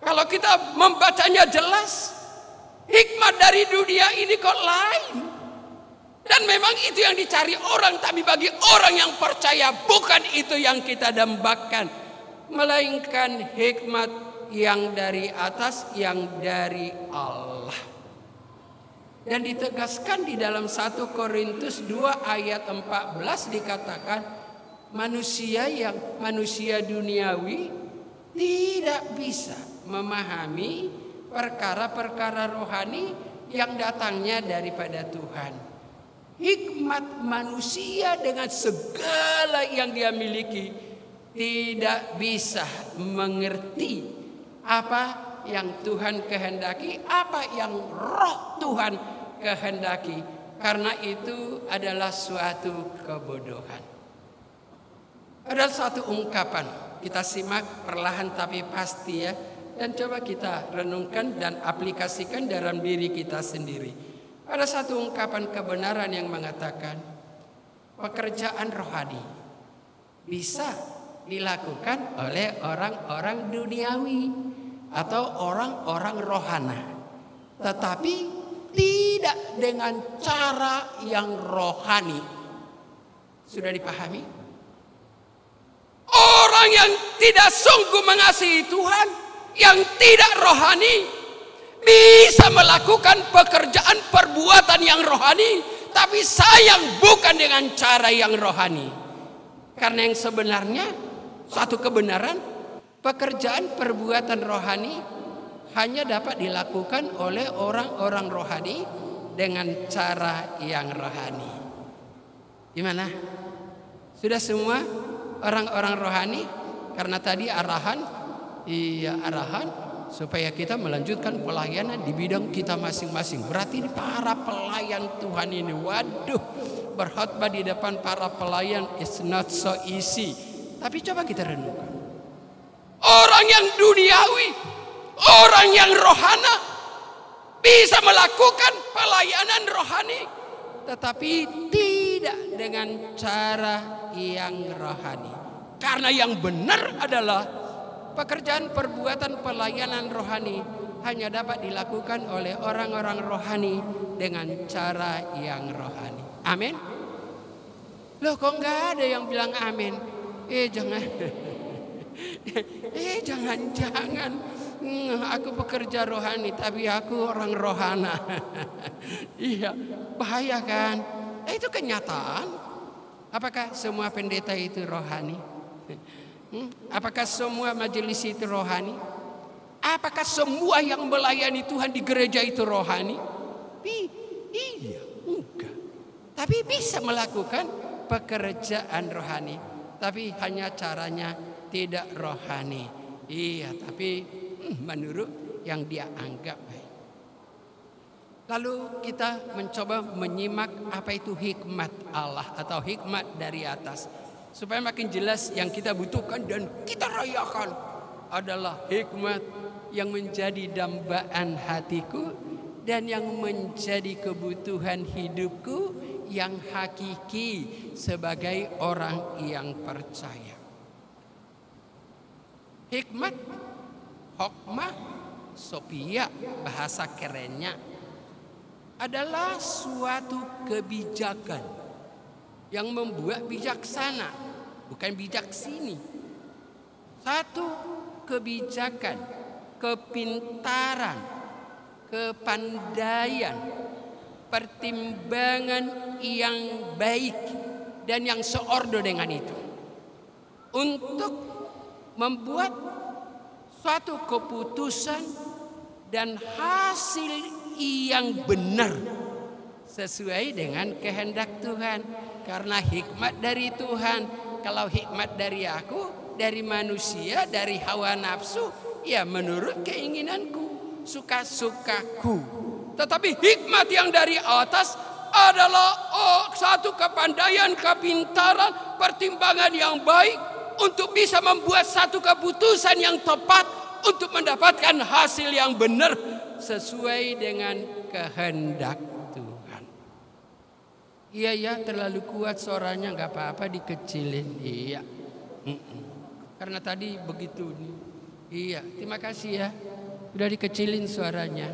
Kalau kita membacanya jelas, hikmat dari dunia ini kok lain. Dan memang itu yang dicari orang, tapi bagi orang yang percaya bukan itu yang kita dambakan, melainkan hikmat yang dari atas, yang dari Allah. Dan ditegaskan di dalam 1 Korintus 2 ayat 14 dikatakan, manusia duniawi tidak bisa memahami perkara-perkara rohani yang datangnya daripada Tuhan. Hikmat manusia dengan segala yang dia miliki tidak bisa mengerti apa yang Tuhan kehendaki, apa yang roh Tuhan kehendaki. Karena itu adalah suatu kebodohan. Ada satu ungkapan, kita simak perlahan tapi pasti ya. Dan coba kita renungkan dan aplikasikan dalam diri kita sendiri. Ada satu ungkapan kebenaran yang mengatakan pekerjaan rohani bisa dilakukan oleh orang-orang duniawi atau orang-orang rohana, tetapi tidak dengan cara yang rohani. Sudah dipahami? Orang yang tidak sungguh mengasihi Tuhan, yang tidak rohani, bisa melakukan pekerjaan perbuatan yang rohani, tapi sayang bukan dengan cara yang rohani. Karena yang sebenarnya satu kebenaran, pekerjaan perbuatan rohani hanya dapat dilakukan oleh orang-orang rohani dengan cara yang rohani. Gimana? Sudah semua orang-orang rohani? Karena tadi arahan supaya kita melanjutkan pelayanan di bidang kita masing-masing. Berarti para pelayan Tuhan ini, waduh, berkhotbah di depan para pelayan is not so easy. Tapi coba kita renungkan. Orang yang duniawi, orang yang rohana bisa melakukan pelayanan rohani, tetapi tidak dengan cara yang rohani. Karena yang benar adalah pekerjaan perbuatan pelayanan rohani hanya dapat dilakukan oleh orang-orang rohani dengan cara yang rohani. Amin. Loh, kok nggak ada yang bilang amin? Jangan. Aku pekerja rohani tapi aku orang rohana. Iya, bahaya kan? Itu kenyataan. Apakah semua pendeta itu rohani? Apakah semua majelis itu rohani? Apakah semua yang melayani Tuhan di gereja itu rohani? Iya, enggak. Tapi bisa melakukan pekerjaan rohani, tapi hanya caranya tidak rohani. Iya, tapi menurut yang dia anggap baik. Lalu kita mencoba menyimak apa itu hikmat Allah atau hikmat dari atas, supaya makin jelas yang kita butuhkan dan kita rayakan adalah hikmat yang menjadi dambaan hatiku dan yang menjadi kebutuhan hidupku yang hakiki sebagai orang yang percaya. Hikmat, hokmah, sophia bahasa kerennya, adalah suatu kebijakan yang membuat bijaksana, bukan bijaksini. Satu kebijakan, kepintaran, kepandaian, pertimbangan yang baik dan yang seordo dengan itu untuk membuat suatu keputusan dan hasil yang benar sesuai dengan kehendak Tuhan. Karena hikmat dari Tuhan. Kalau hikmat dari aku, dari manusia, dari hawa nafsu, ya menurut keinginanku, suka-sukaku. Tetapi hikmat yang dari atas adalah satu kepandaian, kepintaran, pertimbangan yang baik untuk bisa membuat satu keputusan yang tepat untuk mendapatkan hasil yang benar sesuai dengan kehendak Tuhan. Iya ya, terlalu kuat suaranya, nggak apa-apa dikecilin. Iya. Karena tadi begitu nih. Iya, terima kasih ya. Sudah dikecilin suaranya.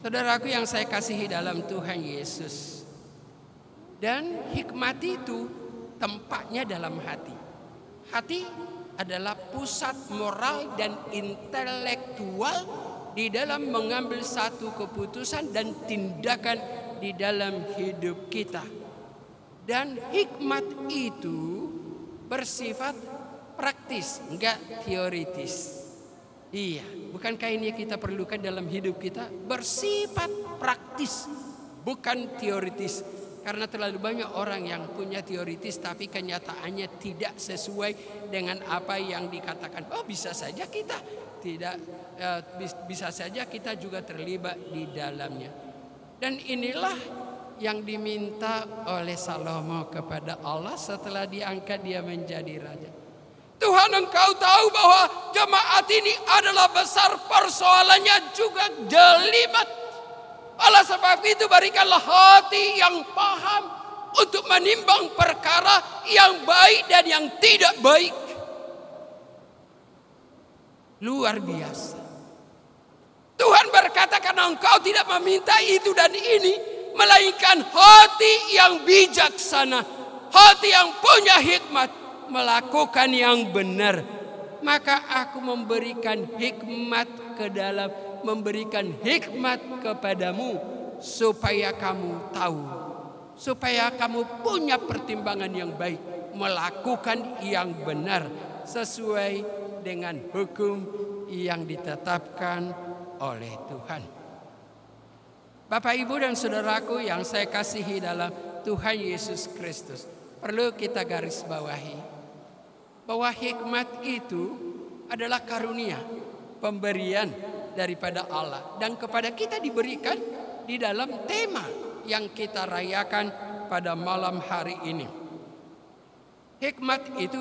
Saudaraku yang saya kasihi dalam Tuhan Yesus. Dan hikmat itu tempatnya dalam hati. Hati adalah pusat moral dan intelektual di dalam mengambil satu keputusan dan tindakan di dalam hidup kita. Dan hikmat itu bersifat praktis, enggak teoritis. Iya, bukankah ini kita perlukan dalam hidup kita? Bersifat praktis, bukan teoritis. Karena terlalu banyak orang yang punya teoritis tapi kenyataannya tidak sesuai dengan apa yang dikatakan. Oh, bisa saja kita tidak, bisa saja kita juga terlibat di dalamnya. Dan inilah yang diminta oleh Salomo kepada Allah setelah diangkat dia menjadi raja. Tuhan, Engkau tahu bahwa jemaat ini adalah besar persoalannya juga jelimet. Oleh sebab itu berikanlah hati yang paham untuk menimbang perkara yang baik dan yang tidak baik. Luar biasa. Tuhan berkata, karena Engkau tidak meminta itu dan ini, melainkan hati yang bijaksana, hati yang punya hikmat, melakukan yang benar, maka aku memberikan hikmat memberikan hikmat kepadamu supaya kamu tahu, supaya kamu punya pertimbangan yang baik, melakukan yang benar sesuai dengan hukum yang ditetapkan oleh Tuhan. Bapak, Ibu dan saudaraku yang saya kasihi dalam Tuhan Yesus Kristus, perlu kita garis bawahi bahwa hikmat itu adalah karunia, pemberian daripada Allah, dan kepada kita diberikan di dalam tema yang kita rayakan pada malam hari ini. Hikmat itu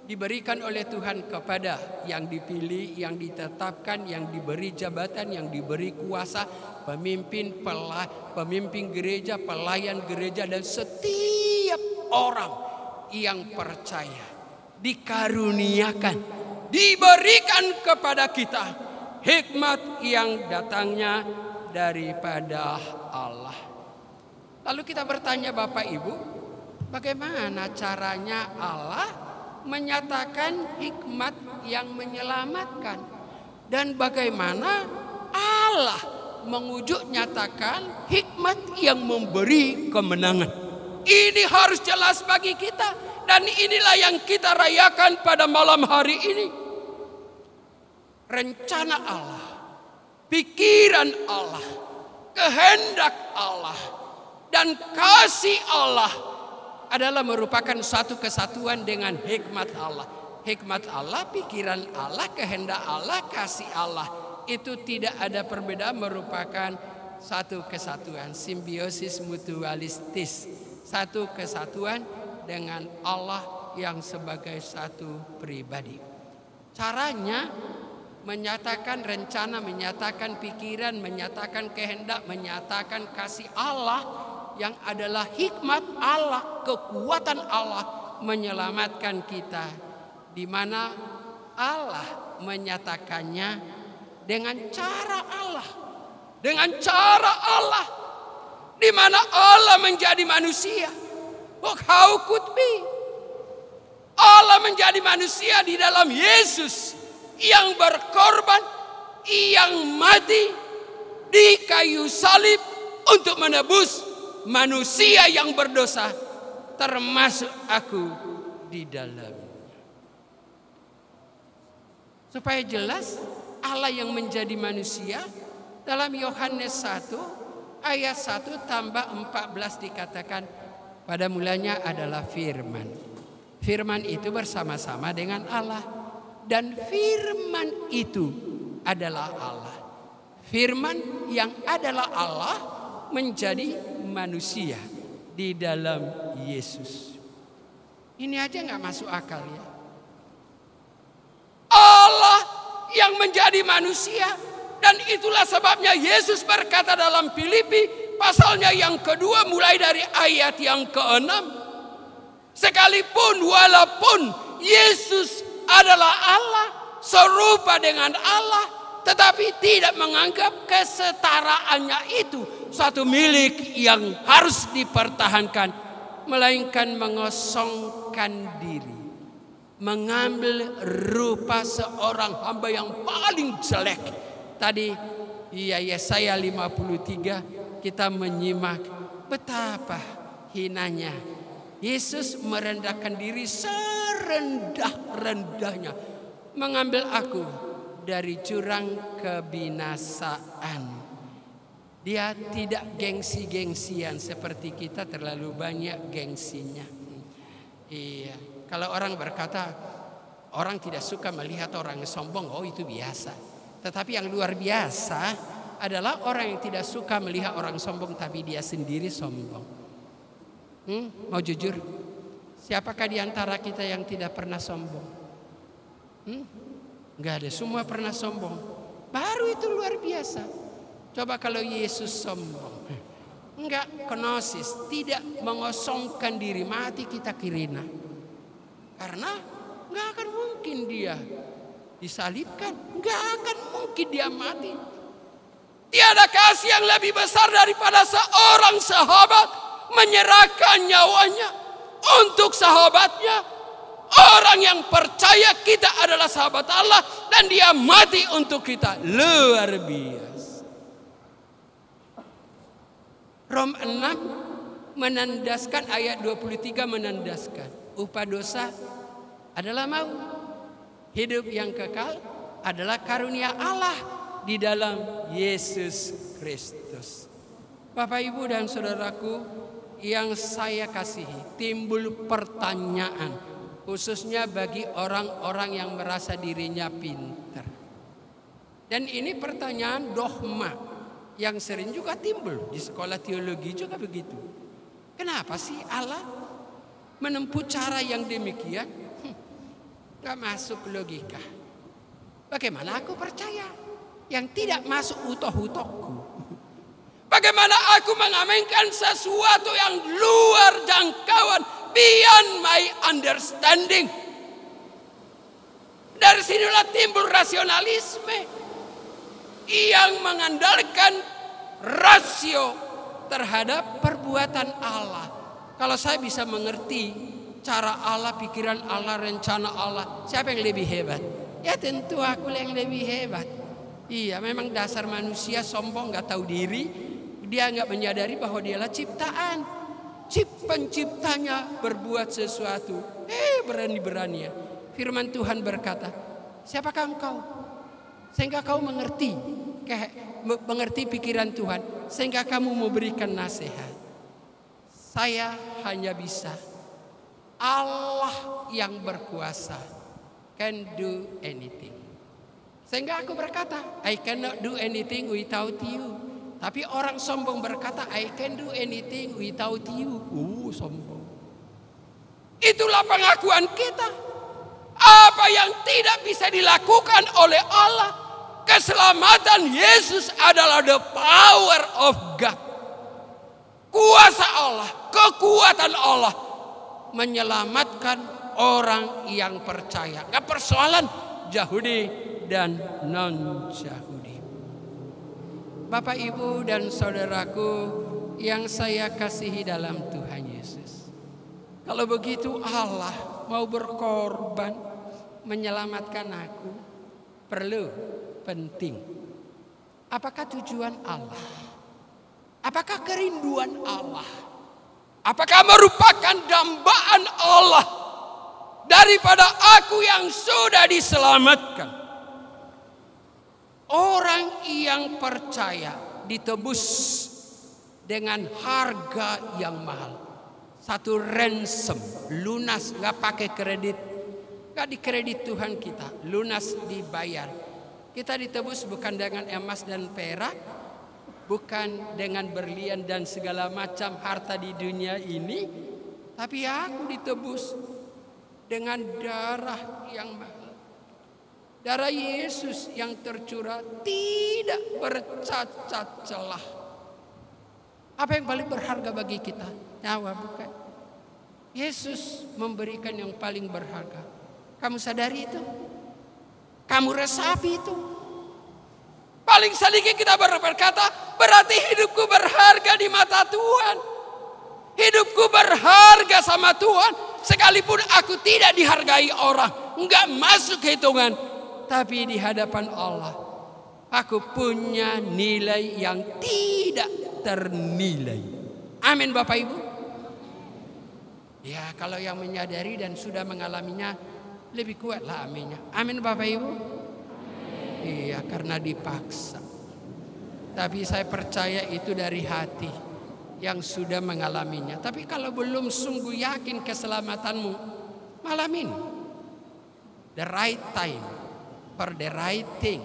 diberikan oleh Tuhan kepada yang dipilih, yang ditetapkan, yang diberi jabatan, yang diberi kuasa, pemimpin gereja, pelayan gereja, dan setiap orang yang percaya dikaruniakan, diberikan kepada kita hikmat yang datangnya daripada Allah. Lalu kita bertanya, Bapak Ibu, bagaimana caranya Allah menyatakan hikmat yang menyelamatkan? Dan bagaimana Allah mewujud nyatakan hikmat yang memberi kemenangan? Ini harus jelas bagi kita. Dan inilah yang kita rayakan pada malam hari ini. Rencana Allah, pikiran Allah, kehendak Allah, dan kasih Allah adalah merupakan satu kesatuan dengan hikmat Allah. Hikmat Allah, pikiran Allah, kehendak Allah, kasih Allah. Itu tidak ada perbedaan, merupakan satu kesatuan. Simbiosis mutualistis. Satu kesatuan dengan Allah yang sebagai satu pribadi. Caranya menyatakan rencana, menyatakan pikiran, menyatakan kehendak, menyatakan kasih Allah yang adalah hikmat Allah, kekuatan Allah menyelamatkan kita, di mana Allah menyatakannya dengan cara Allah, di mana Allah menjadi manusia. Oh, how could be? Allah menjadi manusia di dalam Yesus yang berkorban, yang mati di kayu salib untuk menebus manusia yang berdosa, termasuk aku di dalamnya. Supaya jelas Allah yang menjadi manusia, dalam Yohanes 1 ayat 1 tambah 14 dikatakan, pada mulanya adalah firman. Firman itu bersama-sama dengan Allah. Dan firman itu adalah Allah. Firman yang adalah Allah menjadi manusia di dalam Yesus. Ini aja gak masuk akal ya. Allah yang menjadi manusia Dan itulah sebabnya Yesus berkata dalam Filipi pasalnya yang kedua mulai dari ayat yang ke-6. Sekalipun walaupun Yesus adalah Allah, serupa dengan Allah, tetapi tidak menganggap kesetaraannya itu suatu milik yang harus dipertahankan, melainkan mengosongkan diri, mengambil rupa seorang hamba yang paling jelek. Tadi Yesaya 53 kita menyimak betapa hinanya Yesus merendahkan diri serendah-rendahnya, mengambil aku dari jurang kebinasaan. Dia tidak gengsi-gengsian seperti kita, terlalu banyak gengsinya. Iya, kalau orang berkata orang tidak suka melihat orang sombong, oh itu biasa. Tetapi yang luar biasa adalah orang yang tidak suka melihat orang sombong tapi dia sendiri sombong. Mau jujur, siapakah di antara kita yang tidak pernah sombong? Enggak ada, semua pernah sombong. Baru itu luar biasa. Coba kalau Yesus sombong, enggak kenosis, tidak mengosongkan diri, mati kita kirina. Karena enggak akan mungkin dia disalibkan, enggak akan mungkin dia mati. Tiada kasih yang lebih besar daripada seorang sahabat menyerahkan nyawanya untuk sahabatnya. Orang yang percaya kita adalah sahabat Allah dan dia mati untuk kita. Luar biasa. Rom 6 menandaskan, ayat 23 menandaskan upah dosa adalah maut. Hidup yang kekal adalah karunia Allah di dalam Yesus Kristus. Bapak, Ibu, dan saudaraku yang saya kasihi, timbul pertanyaan khususnya bagi orang-orang yang merasa dirinya pintar. Dan ini pertanyaan dogma yang sering juga timbul di sekolah teologi juga begitu. Kenapa sih Allah menempuh cara yang demikian? Gak masuk logika. Bagaimana aku percaya yang tidak masuk utoh-utohku? Bagaimana aku mengaminkan sesuatu yang luar jangkauan, beyond my understanding? Dari sinilah timbul rasionalisme yang mengandalkan rasio terhadap perbuatan Allah. Kalau saya bisa mengerti cara Allah, pikiran Allah, rencana Allah, siapa yang lebih hebat? Ya tentu aku yang lebih hebat. Iya, memang dasar manusia sombong, gak tahu diri. Dia gak menyadari bahwa dialah ciptaan. Penciptanya berbuat sesuatu, berani-beraninya. Firman Tuhan berkata, siapakah engkau? Sehingga kau mengerti pikiran Tuhan, sehingga kamu memberikan nasihat. Saya hanya bisa. Allah yang berkuasa can do anything. Sehingga aku berkata, I cannot do anything without you. Tapi orang sombong berkata, I can do anything without you. Sombong. Itulah pengakuan kita. Apa yang tidak bisa dilakukan oleh Allah, keselamatan Yesus adalah the power of God. Kuasa Allah, kekuatan Allah menyelamatkan orang yang percaya. Gak persoalan Yahudi dan non-Yahudi. Bapak, Ibu, dan saudaraku yang saya kasihi dalam Tuhan Yesus. Kalau begitu Allah mau berkorban menyelamatkan aku, perlu, penting. Apakah tujuan Allah? Apakah kerinduan Allah? Apakah merupakan dambaan Allah daripada aku yang sudah diselamatkan? Orang yang percaya ditebus dengan harga yang mahal. Satu ransom, lunas, gak pakai kredit. Gak dikredit Tuhan kita, lunas dibayar. Kita ditebus bukan dengan emas dan perak, bukan dengan berlian dan segala macam harta di dunia ini, tapi aku ditebus dengan darah yang mahal. Darah Yesus yang tercurah tidak bercacat celah. Apa yang paling berharga bagi kita? Nyawa, bukan? Yesus memberikan yang paling berharga. Kamu sadari itu? Kamu resapi itu? Paling sedikit kita berkata, berarti hidupku berharga di mata Tuhan. Hidupku berharga sama Tuhan. Sekalipun aku tidak dihargai orang, enggak masuk hitungan, tapi di hadapan Allah aku punya nilai yang tidak ternilai. Amin Bapak Ibu. Ya, kalau yang menyadari dan sudah mengalaminya lebih kuatlah aminnya. Amin Bapak Ibu. Iya, karena dipaksa. Tapi saya percaya itu dari hati yang sudah mengalaminya. Tapi kalau belum sungguh yakin keselamatanmu, malam ini the right time for the right thing,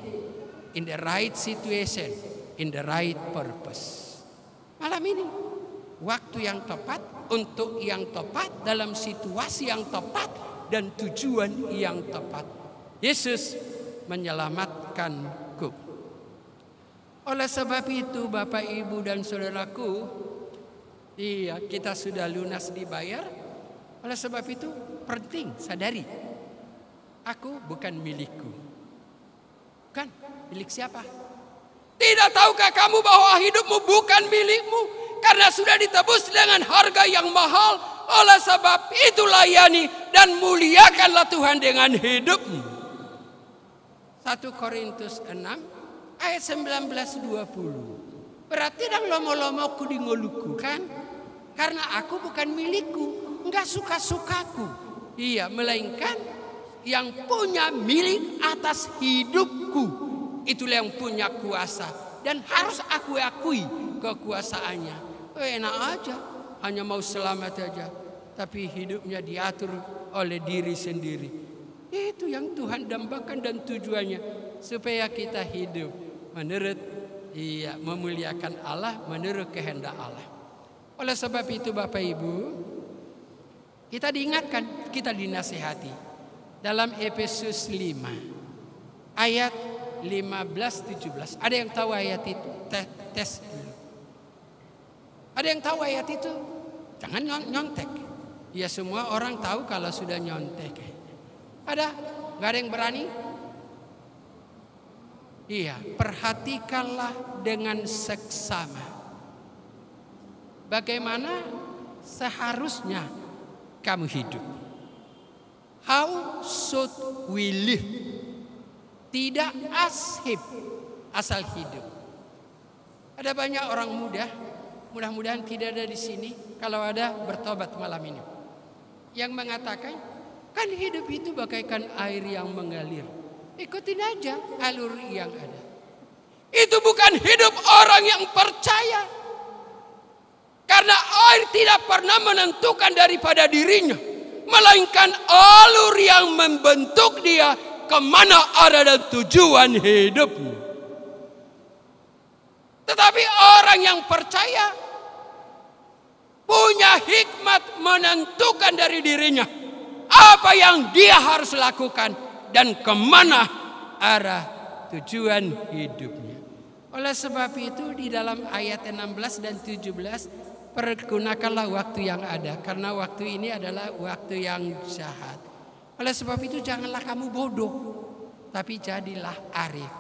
in the right situation, in the right purpose. Malam ini waktu yang tepat untuk yang tepat dalam situasi yang tepat dan tujuan yang tepat. Yesus menyelamatkanku. Oleh sebab itu Bapak Ibu dan saudaraku, iya, kita sudah lunas dibayar. Oleh sebab itu penting sadari, aku bukan milikku. Bukan milik siapa? Tidak tahukah kamu bahwa hidupmu bukan milikmu? Karena sudah ditebus dengan harga yang mahal. Oleh sebab itu layani dan muliakanlah Tuhan dengan hidupmu. 1 Korintus 6 ayat 19-20. Berarti dang lomo-lomoku di ngoluku, kan? Karena aku bukan milikku, enggak suka-sukaku. Iya, melainkan yang punya milik atas hidupku. Itulah yang punya kuasa dan harus aku akui kekuasaannya. Enak aja, hanya mau selamat aja, tapi hidupnya diatur oleh diri sendiri. Itu yang Tuhan dambakan dan tujuannya supaya kita hidup menurut memuliakan Allah, menurut kehendak Allah. Oleh sebab itu Bapak Ibu, kita diingatkan, kita dinasihati dalam Efesus 5 ayat 15-17. Ada yang tahu ayat itu? Tes dulu. Ada yang tahu ayat itu? Jangan nyontek. Ya semua orang tahu kalau sudah nyontek. Ada? Gak ada yang berani? Iya, perhatikanlah dengan seksama bagaimana seharusnya kamu hidup. How should we live? Tidak asal hidup. Ada banyak orang muda, mudah-mudahan tidak ada di sini. Kalau ada, bertobat malam ini. Yang mengatakan, kan hidup itu bagaikan air yang mengalir. Ikutin aja alur yang ada. Itu bukan hidup orang yang percaya. Karena air tidak pernah menentukan daripada dirinya, melainkan alur yang membentuk dia kemana arah dan tujuan hidupnya. Tetapi orang yang percaya punya hikmat menentukan dari dirinya apa yang dia harus lakukan dan kemana arah tujuan hidupnya. Oleh sebab itu di dalam ayat 16 dan 17, pergunakanlah waktu yang ada, karena waktu ini adalah waktu yang jahat. Oleh sebab itu janganlah kamu bodoh, tapi jadilah arif.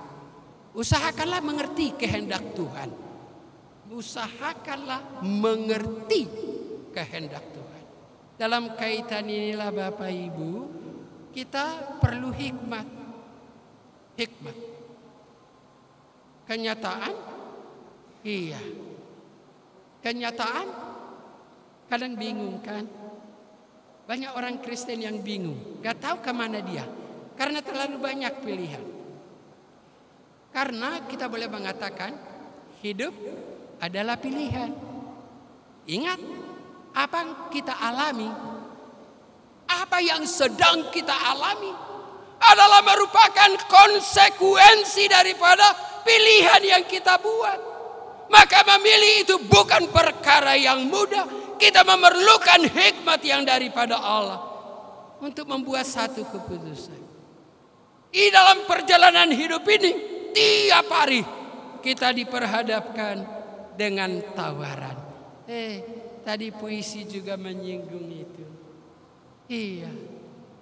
Usahakanlah mengerti kehendak Tuhan. Usahakanlah mengerti kehendak Tuhan. Dalam kaitan inilah Bapak Ibu, kita perlu hikmat. Hikmat. Kenyataan? Iya. Kenyataan? Kadang bingung kan? Banyak orang Kristen yang bingung, gak tahu kemana dia, karena terlalu banyak pilihan. Karena kita boleh mengatakan hidup adalah pilihan. Ingat, apa yang kita alami, apa yang sedang kita alami adalah merupakan konsekuensi daripada pilihan yang kita buat. Maka memilih itu bukan perkara yang mudah. Kita memerlukan hikmat yang daripada Allah untuk membuat satu keputusan. Di dalam perjalanan hidup ini, tiap hari kita diperhadapkan dengan tawaran. Tadi puisi juga menyinggung itu. Iya,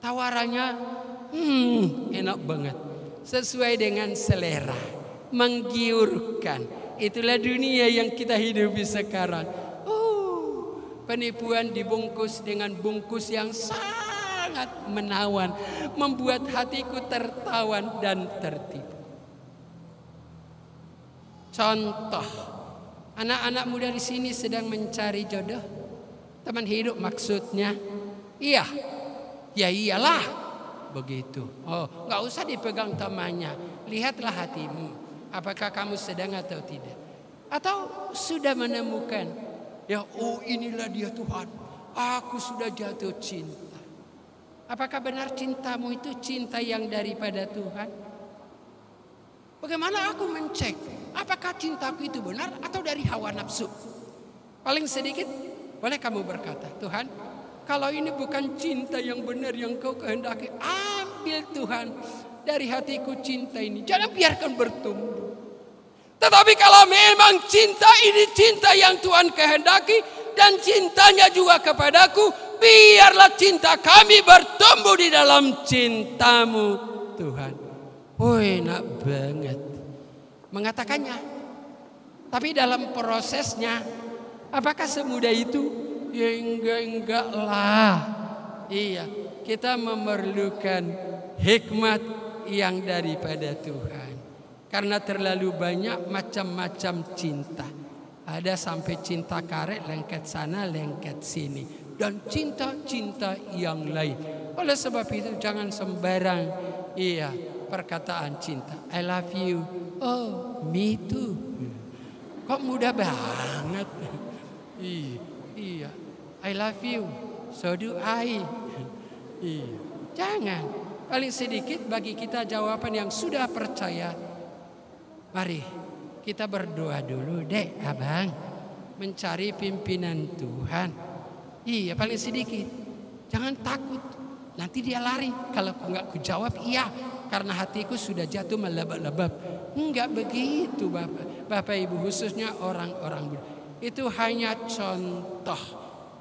tawarannya enak banget. Sesuai dengan selera, menggiurkan. Itulah dunia yang kita hidupi sekarang. Penipuan dibungkus dengan bungkus yang sangat menawan, membuat hatiku tertawan dan tertipu. Contoh, anak-anak muda di sini sedang mencari jodoh, teman hidup maksudnya. Iya, ya iyalah, begitu. Nggak usah dipegang temannya. Lihatlah hatimu, apakah kamu sedang atau tidak, atau sudah menemukan. Ya, inilah dia Tuhan. Aku sudah jatuh cinta. Apakah benar cintamu itu cinta yang daripada Tuhan? Bagaimana aku mencek apakah cintaku itu benar atau dari hawa nafsu? Paling sedikit boleh kamu berkata, Tuhan, kalau ini bukan cinta yang benar yang kau kehendaki, ambil Tuhan dari hatiku cinta ini. Jangan biarkan bertumbuh. Tetapi kalau memang cinta ini cinta yang Tuhan kehendaki dan cintanya juga kepadaku, biarlah cinta kami bertumbuh di dalam cintamu Tuhan. Enak banget mengatakannya. Tapi dalam prosesnya, apakah semudah itu? Ya enggak lah. Iya, kita memerlukan hikmat yang daripada Tuhan. Karena terlalu banyak macam-macam cinta. Ada sampai cinta karet, lengket sana, lengket sini. Dan cinta-cinta yang lain. Oleh sebab itu jangan sembarang perkataan cinta. I love you. Oh, me too. Kok mudah banget. Iya. I love you. So do I. Iya. Jangan. Paling sedikit bagi kita jawaban yang sudah percaya. Mari kita berdoa dulu deh abang, mencari pimpinan Tuhan. Iya, paling sedikit. Jangan takut, nanti dia lari. Kalau enggak kujawab iya, karena hatiku sudah jatuh melebab-lebab. Enggak begitu Bapak Ibu, khususnya orang-orang muda. Itu hanya contoh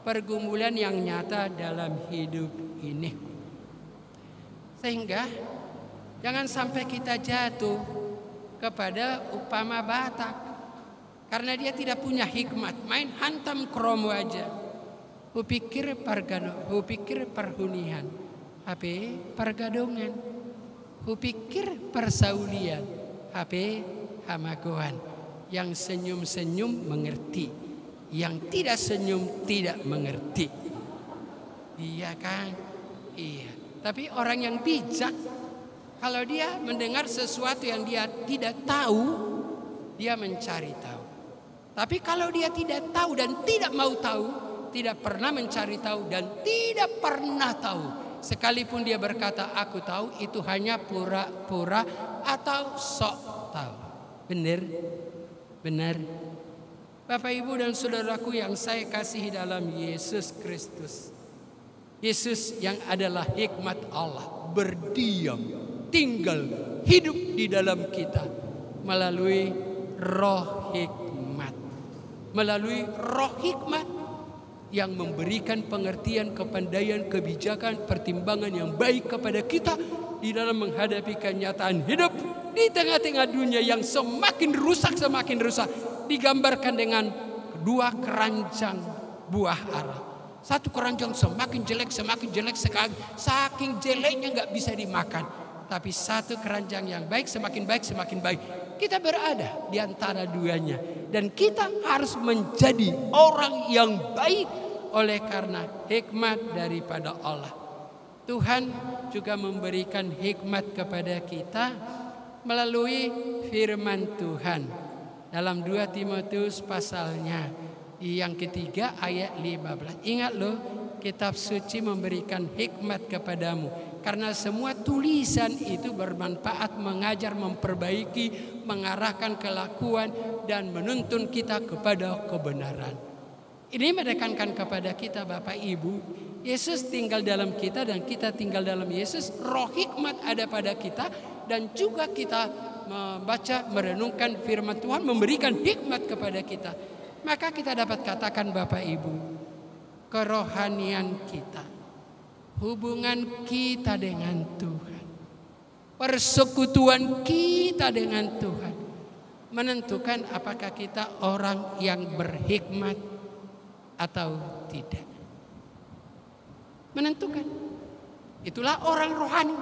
pergumulan yang nyata dalam hidup ini. Sehingga jangan sampai kita jatuh kepada upama Batak, karena dia tidak punya hikmat, main hantam kromo aja. Hupikir perhunian, pergadongan, hupikir persaulian, hamagoan. Yang senyum-senyum mengerti, yang tidak senyum tidak mengerti. Iya kan? Iya. Tapi orang yang bijak, kalau dia mendengar sesuatu yang dia tidak tahu, dia mencari tahu. Tapi kalau dia tidak tahu dan tidak mau tahu, tidak pernah mencari tahu dan tidak pernah tahu, sekalipun dia berkata aku tahu, itu hanya pura-pura atau sok tahu. Benar. Bapak Ibu dan saudaraku yang saya kasihi dalam Yesus Kristus. Yesus yang adalah hikmat Allah berdiam, tinggal, hidup di dalam kita melalui roh hikmat. Melalui roh hikmat yang memberikan pengertian, kepandaian, kebijakan, pertimbangan yang baik kepada kita di dalam menghadapi kenyataan hidup di tengah-tengah dunia yang semakin rusak. Digambarkan dengan dua keranjang buah ara. Satu keranjang semakin jelek, saking jeleknya nggak bisa dimakan. Tapi satu keranjang yang baik, semakin baik. Kita berada di antara duanya. Dan kita harus menjadi orang yang baik oleh karena hikmat daripada Allah. Tuhan juga memberikan hikmat kepada kita melalui firman Tuhan. Dalam 2 Timotius pasalnya yang ketiga ayat 15. Ingat loh, kitab suci memberikan hikmat kepadamu. Karena semua tulisan itu bermanfaat, mengajar, memperbaiki, mengarahkan kelakuan dan menuntun kita kepada kebenaran. Ini menekankan kepada kita Bapak Ibu, Yesus tinggal dalam kita dan kita tinggal dalam Yesus. Roh hikmat ada pada kita dan juga kita membaca, merenungkan firman Tuhan memberikan hikmat kepada kita. Maka kita dapat katakan Bapak Ibu, kerohanian kita, hubungan kita dengan Tuhan, persekutuan kita dengan Tuhan menentukan apakah kita orang yang berhikmat atau tidak. Menentukan. Itulah orang rohani.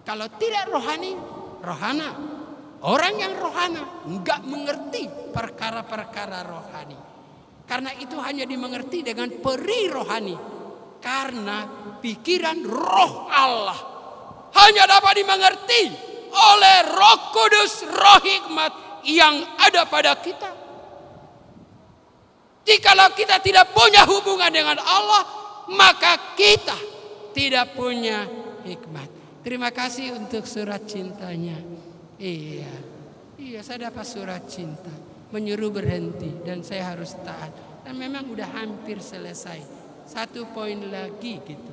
Kalau tidak rohani, rohana. Orang yang rohana enggak mengerti perkara-perkara rohani. Karena itu hanya dimengerti dengan peri rohani. Karena pikiran roh Allah hanya dapat dimengerti oleh Roh Kudus, roh hikmat yang ada pada kita. Jikalau kita tidak punya hubungan dengan Allah, maka kita tidak punya hikmat. Terima kasih untuk surat cintanya. Iya, saya dapat surat cinta, menyuruh berhenti dan saya harus taat. Dan memang udah hampir selesai. 1 poin lagi gitu.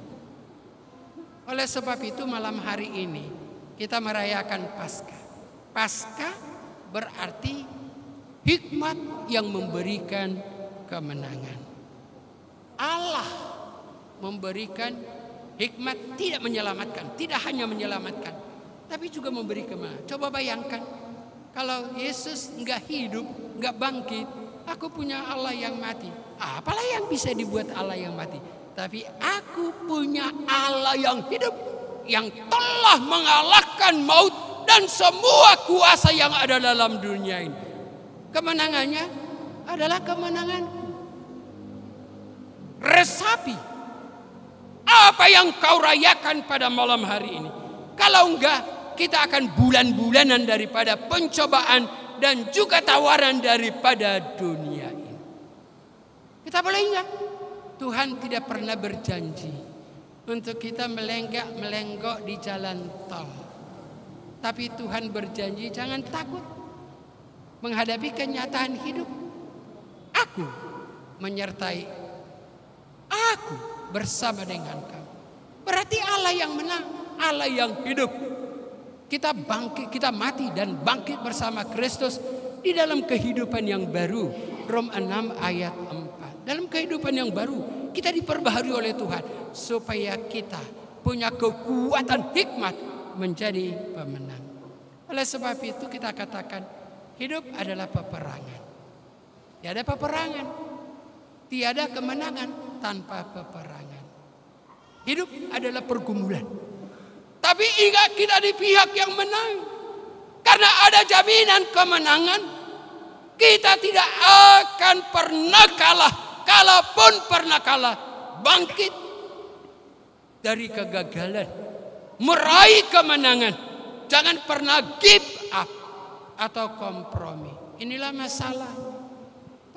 Oleh sebab itu malam hari ini kita merayakan Paskah. Paskah berarti hikmat yang memberikan kemenangan. Allah memberikan hikmat, tidak menyelamatkan, tidak hanya menyelamatkan, tapi juga memberi kemenangan. Coba bayangkan, kalau Yesus nggak hidup, nggak bangkit, aku punya Allah yang mati. Apalah yang bisa dibuat Allah yang mati? Tapi aku punya Allah yang hidup, yang telah mengalahkan maut dan semua kuasa yang ada dalam dunia ini. Kemenangannya adalah kemenangan. Resapi apa yang kau rayakan pada malam hari ini. Kalau enggak, kita akan bulan-bulanan daripada pencobaan dan juga tawaran daripada dunia ini. Kita boleh ingat, Tuhan tidak pernah berjanji untuk kita melenggak di jalan tol. Tapi Tuhan berjanji jangan takut menghadapi kenyataan hidup. Aku menyertai, aku bersama dengan kamu. Berarti Allah yang menang, Allah yang hidup. Kita bangkit, kita mati dan bangkit bersama Kristus di dalam kehidupan yang baru. Rom 6 ayat 4. Dalam kehidupan yang baru kita diperbaharui oleh Tuhan supaya kita punya kekuatan hikmat menjadi pemenang. Oleh sebab itu kita katakan hidup adalah peperangan. Tiada peperangan, tiada kemenangan tanpa peperangan. Hidup adalah pergumulan. Tapi ingat kita di pihak yang menang. Karena ada jaminan kemenangan. Kita tidak akan pernah kalah. Kalaupun pernah kalah, bangkit dari kegagalan, meraih kemenangan. Jangan pernah give up atau kompromi. Inilah masalah.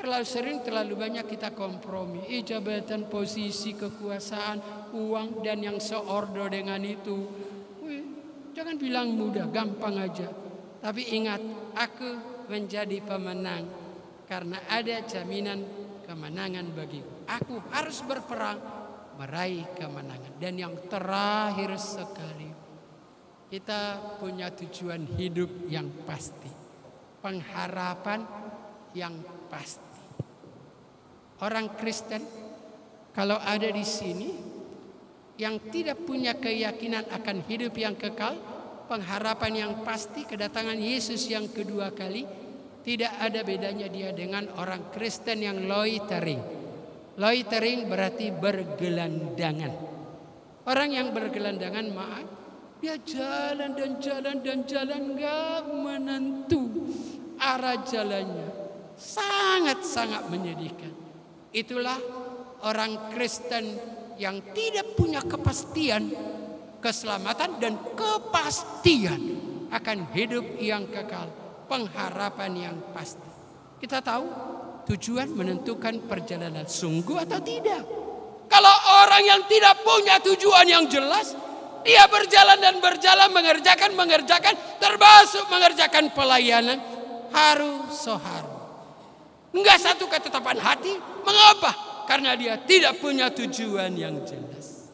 Terlalu sering, terlalu banyak kita kompromi. Jabatan, posisi, kekuasaan, uang, dan yang seordo dengan itu. Jangan bilang mudah, gampang aja. Tapi ingat, aku menjadi pemenang. Karena ada jaminan kemenangan bagiku. Aku harus berperang, meraih kemenangan. Dan yang terakhir sekali, kita punya tujuan hidup yang pasti. Pengharapan yang pasti. Orang Kristen kalau ada di sini yang tidak punya keyakinan akan hidup yang kekal, pengharapan yang pasti kedatangan Yesus yang kedua kali, tidak ada bedanya dia dengan orang Kristen yang loitering. Loitering berarti bergelandangan. Orang yang bergelandangan, maaf, dia jalan dan jalan dan jalan, gak menentu arah jalannya. Sangat-sangat menyedihkan. Itulah orang Kristen yang tidak punya kepastian, keselamatan dan kepastian akan hidup yang kekal, pengharapan yang pasti. Kita tahu tujuan menentukan perjalanan sungguh atau tidak. Kalau orang yang tidak punya tujuan yang jelas, dia berjalan dan berjalan, mengerjakan, termasuk mengerjakan pelayanan haru soharu. Enggak satu ketetapan hati. Mengapa? Karena dia tidak punya tujuan yang jelas.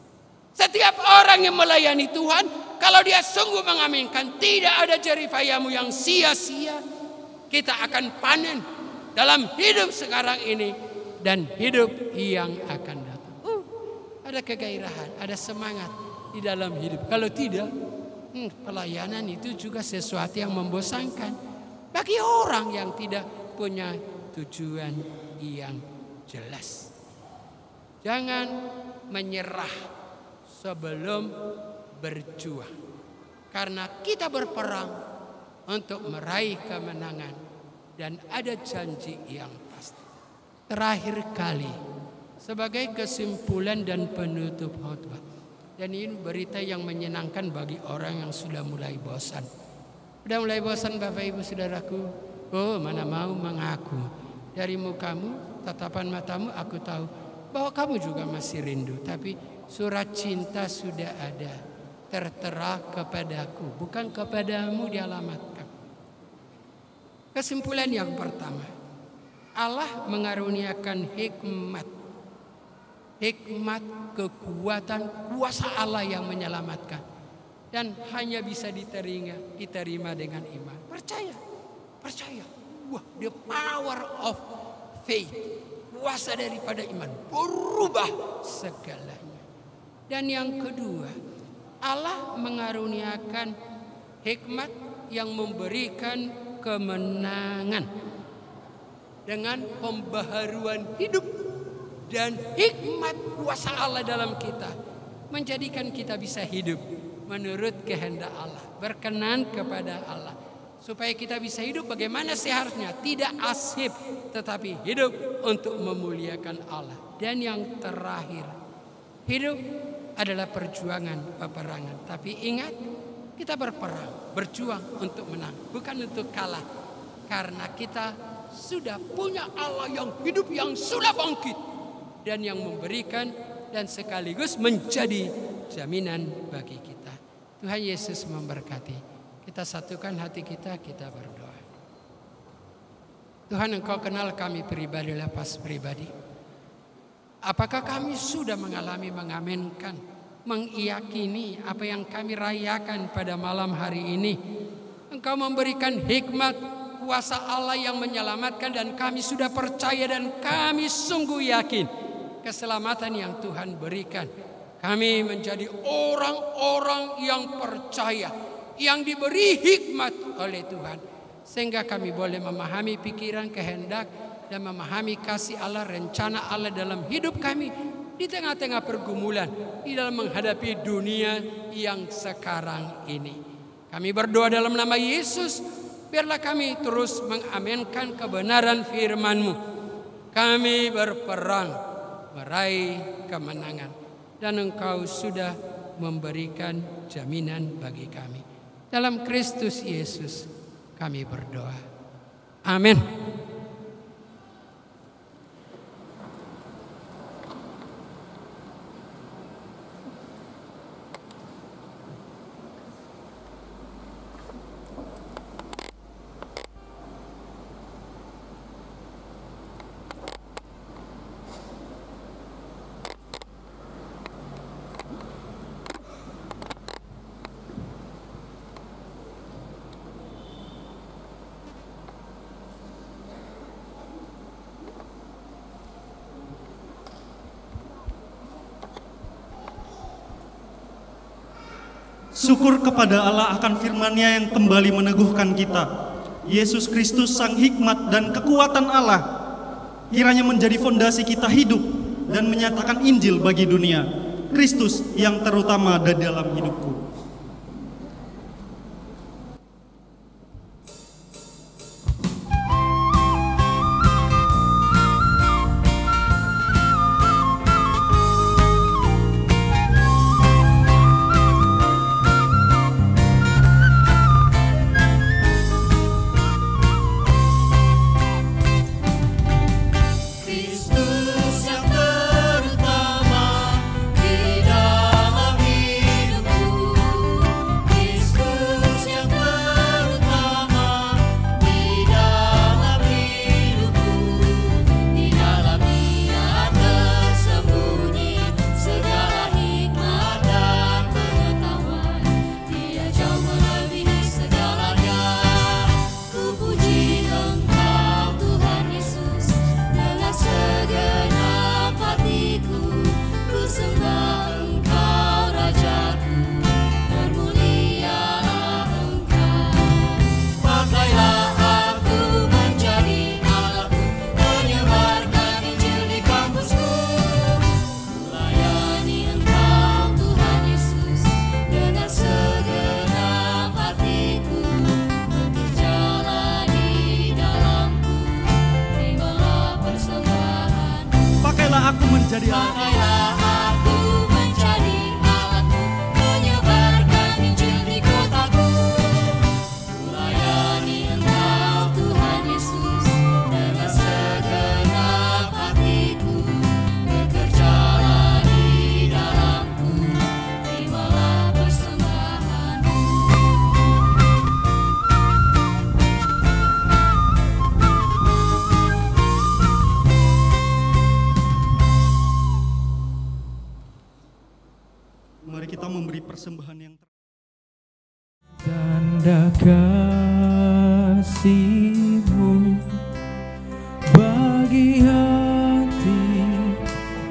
Setiap orang yang melayani Tuhan, kalau dia sungguh mengaminkan tidak ada jeripayamu yang sia-sia, kita akan panen dalam hidup sekarang ini dan hidup yang akan datang. Ada kegairahan, ada semangat di dalam hidup. Kalau tidak, pelayanan itu juga sesuatu yang membosankan bagi orang yang tidak punya tujuan yang jelas. Jangan menyerah sebelum berjuang, karena kita berperang untuk meraih kemenangan dan ada janji yang pasti. Terakhir kali, sebagai kesimpulan dan penutup khotbah, dan ini berita yang menyenangkan bagi orang yang sudah mulai bosan. Sudah mulai bosan Bapak Ibu Saudaraku? Oh, mana mau mengaku. Dari mukamu, tatapan matamu aku tahu bahwa kamu juga masih rindu. Tapi surat cinta sudah ada, tertera kepadaku, bukan kepadamu dialamatkan. Kesimpulan yang pertama, Allah mengaruniakan hikmat, kekuatan, kuasa Allah yang menyelamatkan, dan hanya bisa diterima dengan iman. Percaya. Wah, the power of faith, kuasa daripada iman, berubah segalanya. Dan yang kedua, Allah mengaruniakan hikmat yang memberikan kemenangan dengan pembaharuan hidup, dan hikmat kuasa Allah dalam kita menjadikan kita bisa hidup menurut kehendak Allah, berkenan kepada Allah, supaya kita bisa hidup bagaimana seharusnya, tidak asyik tetapi hidup untuk memuliakan Allah. Dan yang terakhir, hidup adalah perjuangan, peperangan. Tapi ingat, kita berperang, berjuang untuk menang, bukan untuk kalah. Karena kita sudah punya Allah yang hidup, yang sudah bangkit, dan yang memberikan dan sekaligus menjadi jaminan bagi kita. Tuhan Yesus memberkati. Kita satukan hati kita, kita berdoa. Tuhan, Engkau kenal kami pribadi lepas pribadi. Apakah kami sudah mengalami, mengaminkan, mengiyakini apa yang kami rayakan pada malam hari ini? Engkau memberikan hikmat, kuasa Allah yang menyelamatkan, dan kami sudah percaya dan kami sungguh yakin keselamatan yang Tuhan berikan. Kami menjadi orang-orang yang percaya, yang diberi hikmat oleh Tuhan, sehingga kami boleh memahami pikiran, kehendak, dan memahami kasih Allah, rencana Allah dalam hidup kami di tengah-tengah pergumulan di dalam menghadapi dunia yang sekarang ini. Kami berdoa dalam nama Yesus, biarlah kami terus mengaminkan kebenaran firman-Mu. Kami berperang meraih kemenangan, dan Engkau sudah memberikan jaminan bagi kami. Dalam Kristus Yesus kami berdoa. Amin. Syukur kepada Allah akan firman-Nya yang kembali meneguhkan kita. Yesus Kristus sang hikmat dan kekuatan Allah kiranya menjadi fondasi kita hidup dan menyatakan Injil bagi dunia. Kristus yang terutama ada dalam hidupku. Kristus yang terutama di dalam hidupku. aku menjadi alat. Pakailah aku menjadi alatmu, menyebarkan Injil di kotaku. Kulayani Engkau Tuhan Yesus dengan segenap hatiku. Bekerjalah di dalamku, terimalah persembahanku. Mari kita memberi persembahan yang Tanda kasih-Mu bagi hati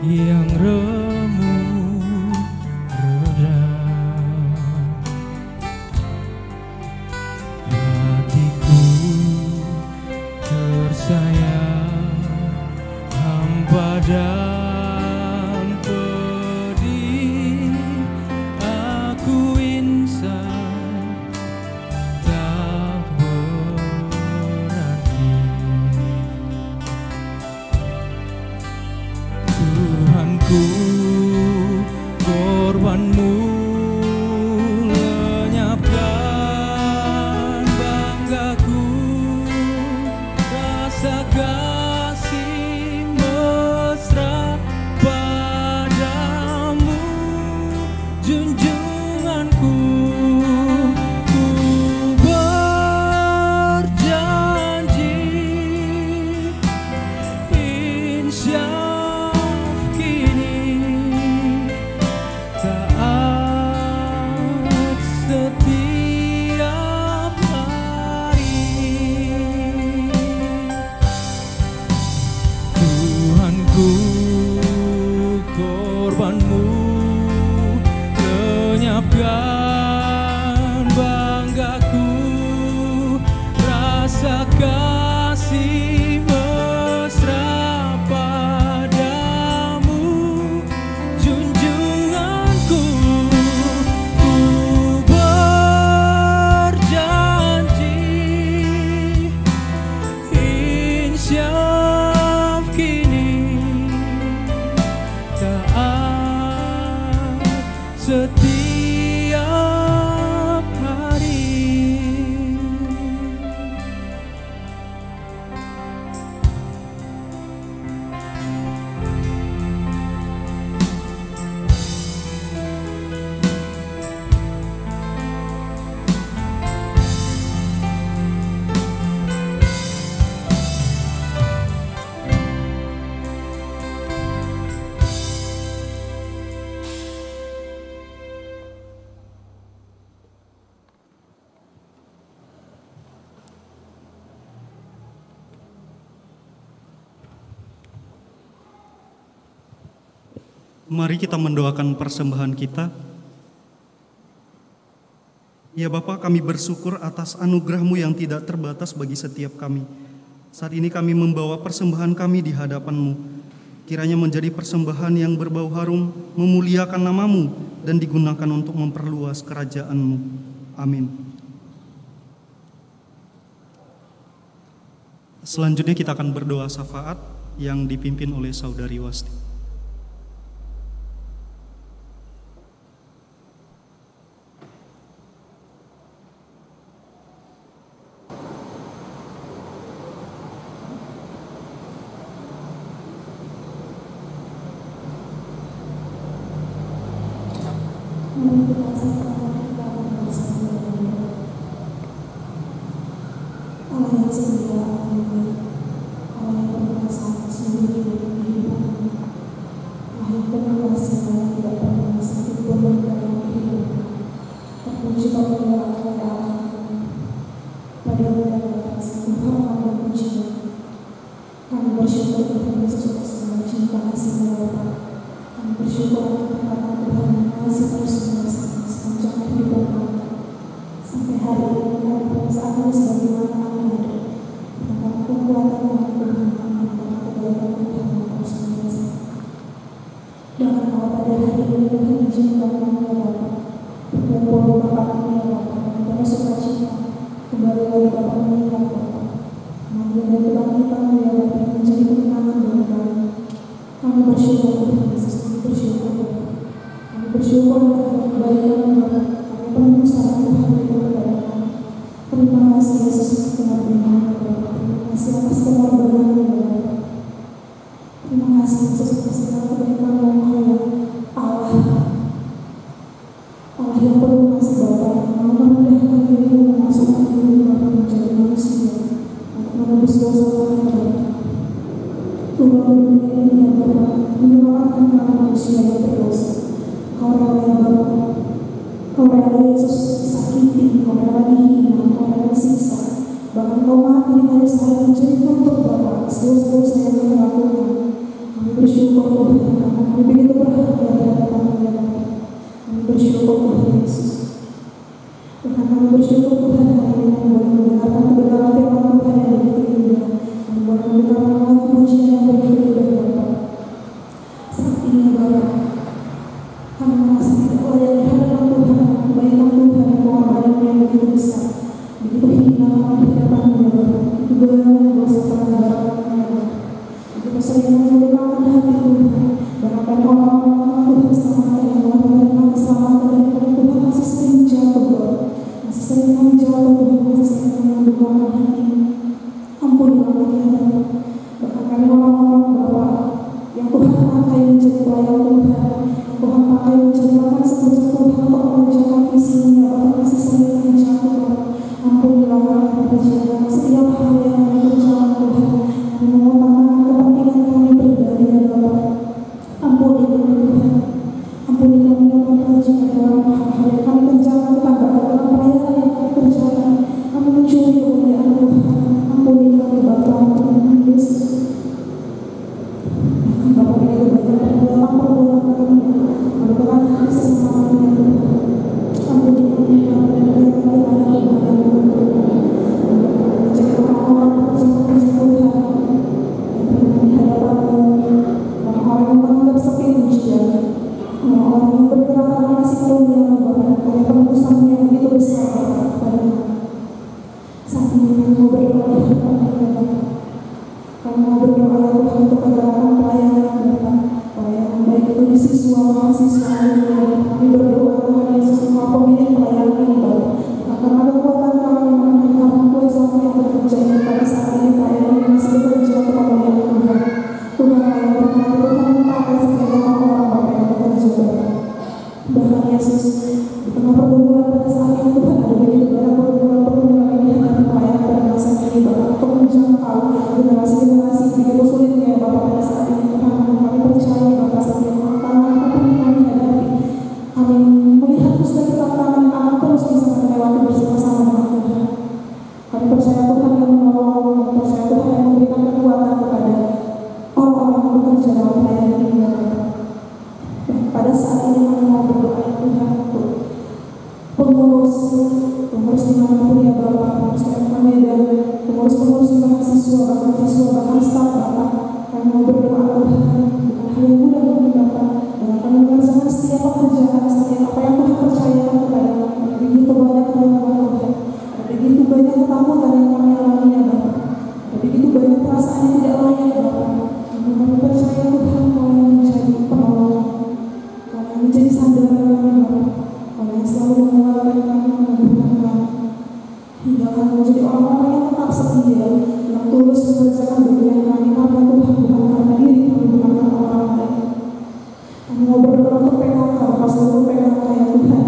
yang remuk redam. Hatiku tersayang hampa dan pedih. Aku insan tak berarti. Tuhanku, korban-Mu lenyapkan banggaku, rasa kasih mesra padamu, junjunganku. Ku berjanji, insyaf kini taat setiap hari. Tuhanku, korban-Mu lenyapkan banggaku, rasa kasih mesra padamu, junjunganku. Ku berjanji, insyaf kini taat setiap hari. Mari kita mendoakan persembahan kita. Ya Bapa, kami bersyukur atas anugerah-Mu yang tidak terbatas bagi setiap kami. Saat ini kami membawa persembahan kami di hadapan-Mu. Kiranya menjadi persembahan yang berbau harum, memuliakan nama-Mu, dan digunakan untuk memperluas kerajaan-Mu. Amin. Selanjutnya kita akan berdoa syafaat yang dipimpin oleh Saudari Wasti. Kami bersyukur Tuhan Yesus, kami bersyukur. Kami bersyukur atas kebaikan Tuhan. Kami penuh salam Tuhan berikan kepada kami. Terima kasih Yesus atas pengorbanan Bapak. Terima kasih atas pengorbanan Bapak. Terima kasih Yesus atas segala kebaikan Engkau ya Allah. Allah yang penuh kasih Bapa, yang mau merendahkan dirimu, memasukkan diri Bapa menjadi manusia untuk menebus dosa kami Bapa. Turun ke dunia ini ya Bapa, menyelamatkan kami manusia yang berdosa. Kau rela ya Bapa, Kau rela Yesus disakiti, Kau rela dihina, Kau rela disiksa, bahkan Kau mati di kayu salib menjadi untuk Bapa atas dosa-dosa yang kami lakukan. Kami bersyukur Tuhan, kami begitu berharga di hadapan-Mu ya Bapa. Kami bersyukur Tuhan Yesus. Tuhan, kami bersyukur Tuhan hari ini boleh mendengarkan kebenaran firman Tuhan yang begitu indah. Kami boleh mendengarkan lagu pujian yang begitu indah Bapa. Saat ini Bapa, kami merasa tidak layak di hadapan Tuhan, kebaikan Tuhan dan pengorbanan yang begitu besar. Begitu hina kami di hadapan-Mu ya Bapa. Begitu banyak dosa pelanggaran kami ya Bapa. Begitu sering menyuruhkan hati Tuhan. Bahkan orang-orang Tuhan selamatkan yang Tuhan selamatkan dari Tuhan masih sering jatuh Bapa. Masih sering kami jatuh Tuhan, masih sering kami mendukakan hati. Ampunilah kami ya Bapa. Bahkan kami orang-orang Bapa yang Tuhan pakai menjadi pelayan Tuhan, Tuhan pakai menjadi makan sebujur Tuhan untuk mengerjakan visinya Bapa, masih sering kami jatuh Bapa. Ampunilah kami Bapa, setiap hal yang kami kerjakan Tuhan, kami mengutamakan kepentingan kami pribadi ya Bapa. Ampuni kami Tuhan, ampuni kami ya Bapa jika dalam hal-hal yang kami kerjakan Tuhan, bahkan dalam pelayanan yang kami kerjakan, kami mencuri kemuliaan Tuhan. Ampuni kami Bapa, ampuni kami Yesus. Bahkan Bapa begitu banyak perbuatan kami, merupakan hati sesama kami ya Tuhan. Ampuni kami Bapa dan berikan kami pada kebenaran Tuhan. Menjadi orang-orang pekerja-pekerja Tuhan yang di hadapan-Mu. Orang-orang yang menganggap sepi pujian, orang-orang yang bergerak karena kasih karunia Bapa dan karya penebusan yang begitu besar kepada kami. Saat ini kami mau berdoa di hadapan-Mu ya Bapa. Kami mau berdoa ya Tuhan untuk pergerakan pelayanan Bapa, pelayanan baik itu di siswa, mahasiswa ya Bapa. Kami berdoa Tuhan Yesus Engkau pemilik pelayanan ini Bapa. Karena kekuatan kami mengenai karena kuasa yang bekerja pada saat ini pelayanan ini masih bekerja untuk kemuliaan Tuhan. Tuhan yang berkati Tuhan memakai setiap orang Bapa yang bekerja Bapa. Bahkan Yesus di tengah pergumulan pada saat ini Tuhan ada begitu banyak pergumulan ini hadapi pelayanan pada masa ini Bapa untuk menjangkau generasi-generasi begitu sulitnya Bapa pada saat ini Tuhan. Kami percaya Bapa setiap tantangan apapun yang kami hadapi, kami melihat dari tantangan yang akan terus bisa kami lewati bersama-sama dengan Tuhan. Kami percaya Tuhan yang menolong, kami percaya Tuhan yang memberikan kekuatan kepada orang-orang yang bekerja dalam pelayanan ini ya Bapa. Dan pada saat ini kami mau berdoa ya Tuhan untuk pengurus dimanapun ya Bapa, pengurus kami dan pengurus mahasiswa, bahkan siswa, bahkan staf Bapa. Kami mau berdoa Tuhan dengan hal yang mudah bagi Bapa, dengan kami mengerjakan setiap pekerjaan, setiap apa yang Tuhan percayakan kepada kami. Ada begitu banyak kelemahan Tuhan, ada begitu banyak ketakutan yang kami alami ya Bapa, ada begitu banyak perasaan yang tidak layak Bapa. Kami percaya Tuhan Kau yang menjadi penolong, Kau yang menjadi sandaran kami Bapa, Kau yang selalu menguatkan kami, meneguhkan kami, hingga kami menjadi orang-orang yang tetap setia, yang tulus mengerjakan bagian kami karena Tuhan, bukan karena diri kami, bukan karena orang lain. Kami mau berdoa untuk PKK, Bapak seluruh PKK ya Tuhan.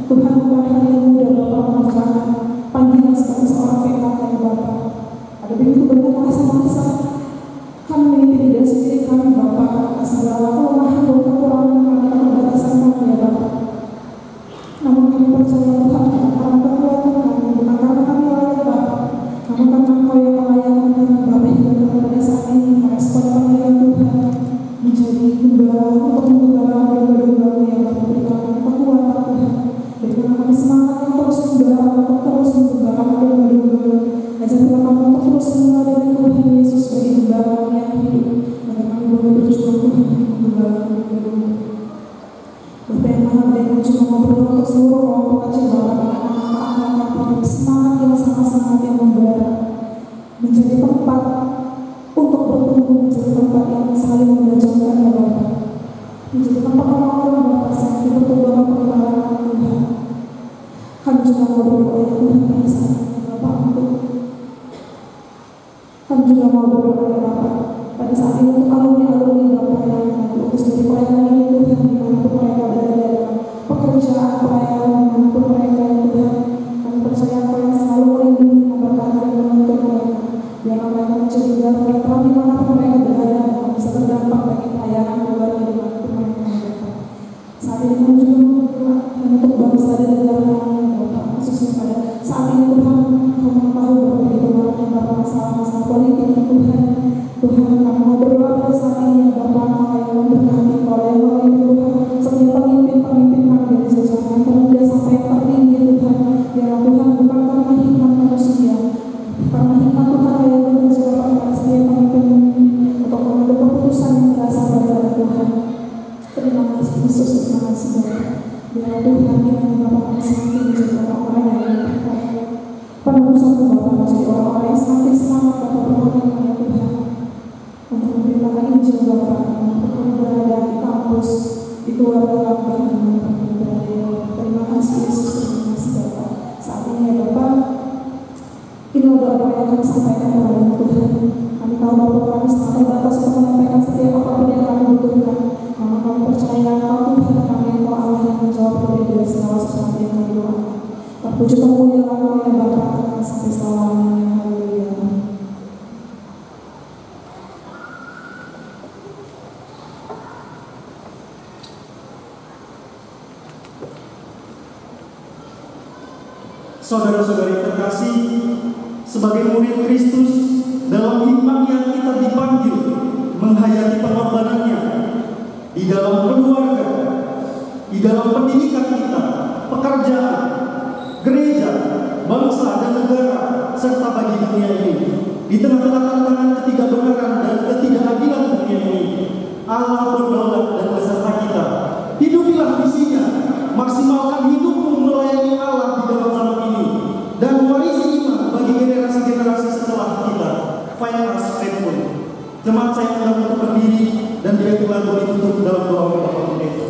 Tuhan bukan hal yang mudah Bapak mengerjakan panggilan sebagai seorang PKK ya Bapak. Ada begitu banyak masa-masa kami mengikuti diri sendiri kami Bapak, atas segala kelemahan dan kekurangan kami, keterbatasan kami ya Bapak. Namun kami percaya Tuhan karena kekuatan kami, bukan karena kami layak Bapak, namun karena Engkau yang melayani kami Bapak, hingga kami pada saat ini merespon panggilan Tuhan menjadi gembala untuk menggembalakan domba-domba-Mu yang Bapak. Berikan kami kekuatan Tuhan, berikan kami semangat yang terus menggembalakan untuk terus menggembalakan domba-domba-Mu. Ajarkan kami untuk terus meladani Tuhan Yesus sebagai gembala kami yang hidup, agar kami boleh berjuang Tuhan untuk menggembalakan domba-domba. Bapak yang Maha Baik, kami cuma mau berdoa untuk seluruh kelompok kecil Bapak dengan anak-anak kami, semangat yang sangat-sangat yang membara, menjadi tempat untuk bertumbuh, menjadi tempat yang saling mengajarkan juga mau berdoa ya Tuhan pada saat ini Bapak untuk kami juga mau berdoa ya Bapak pada saat ini untuk alumni-alumni Bapak yang lulus dari pelayanan ini Tuhan, dimanapun mereka berada dalam pekerjaan pelayanan, dimanapun mereka ya Tuhan, kami percaya Engkau yang selalu melindungi, memberkati dan menuntun mereka, biarlah mereka menjadi garda terang dimanapun mereka berada dan bisa terdampak bagi pelayanan keluarga dimanapun mereka berada. Saat ini kami juga berdoa untuk bangsa dan negara kami ya Bapak, khususnya pada saat ini Tuhan, Kau mengetahui begitu banyaknya Bapak masalah-masalah politik ya Tuhan. Tuhan, kami mau berdoa pada saat ini ya Bapak, Kau yang memberkati, Kau yang memimpin Tuhan setiap pemimpin-pemimpin kami dari jajaran pemuda sampai yang tertinggi Tuhan. Biarlah Tuhan bukan karena hikmat manusia, karena hikmat Tuhan yang bekerja Bapak pada setiap pemimpin untuk mengambil keputusan yang berasal dari Tuhan. Terima kasih Yesus, terima kasih Bapak. Biarlah Tuhan kiranya Bapak kami semakin menjadi orang-orang yang diberkati. Penuh satu Bapak menjadi orang-orang yang semakin semangat Bapak berkomitmen ya Tuhan untuk memberitakan Injil Bapak, untuk kami berada di kampus, di keluarga Bapak, dimanapun kami berada ya Bapak. Terima kasih Yesus, terima kasih Bapak. Saat ini ya Bapak, ini doa yang kami sampaikan kepada Tuhan. Kami tahu Bapak kami sangat terbatas untuk menyampaikan setiap apapun yang kami butuhkan. Namun kami percaya Engkau Tuhan kami, Engkau Allah yang menjawab lebih dari segala sesuatu yang kami doakan. Terpuji kemuliaan Engkau ya Bapak sampai selamanya. Haleluya. Saudara-saudari terkasih, sebagai murid Kristus, dalam hikmatnya kita dipanggil menghayati pengorbanannya di dalam keluarga, di dalam pendidikan kita, pekerjaan, gereja, bangsa dan negara, serta bagi dunia ini. Di tengah-tengah tantangan ketidakbenaran dan ketidakadilan dunia ini, Allah berdaulat dan beserta kita. Hidupilah visinya, maksimalkan hidupmu melayani Allah di dalam zaman ini, dan warisi iman bagi generasi-generasi setelah kita. Find us faithful. Jemaat saya undang untuk berdiri dan diakukan boleh tutup dalam doa Bapak Pendeta.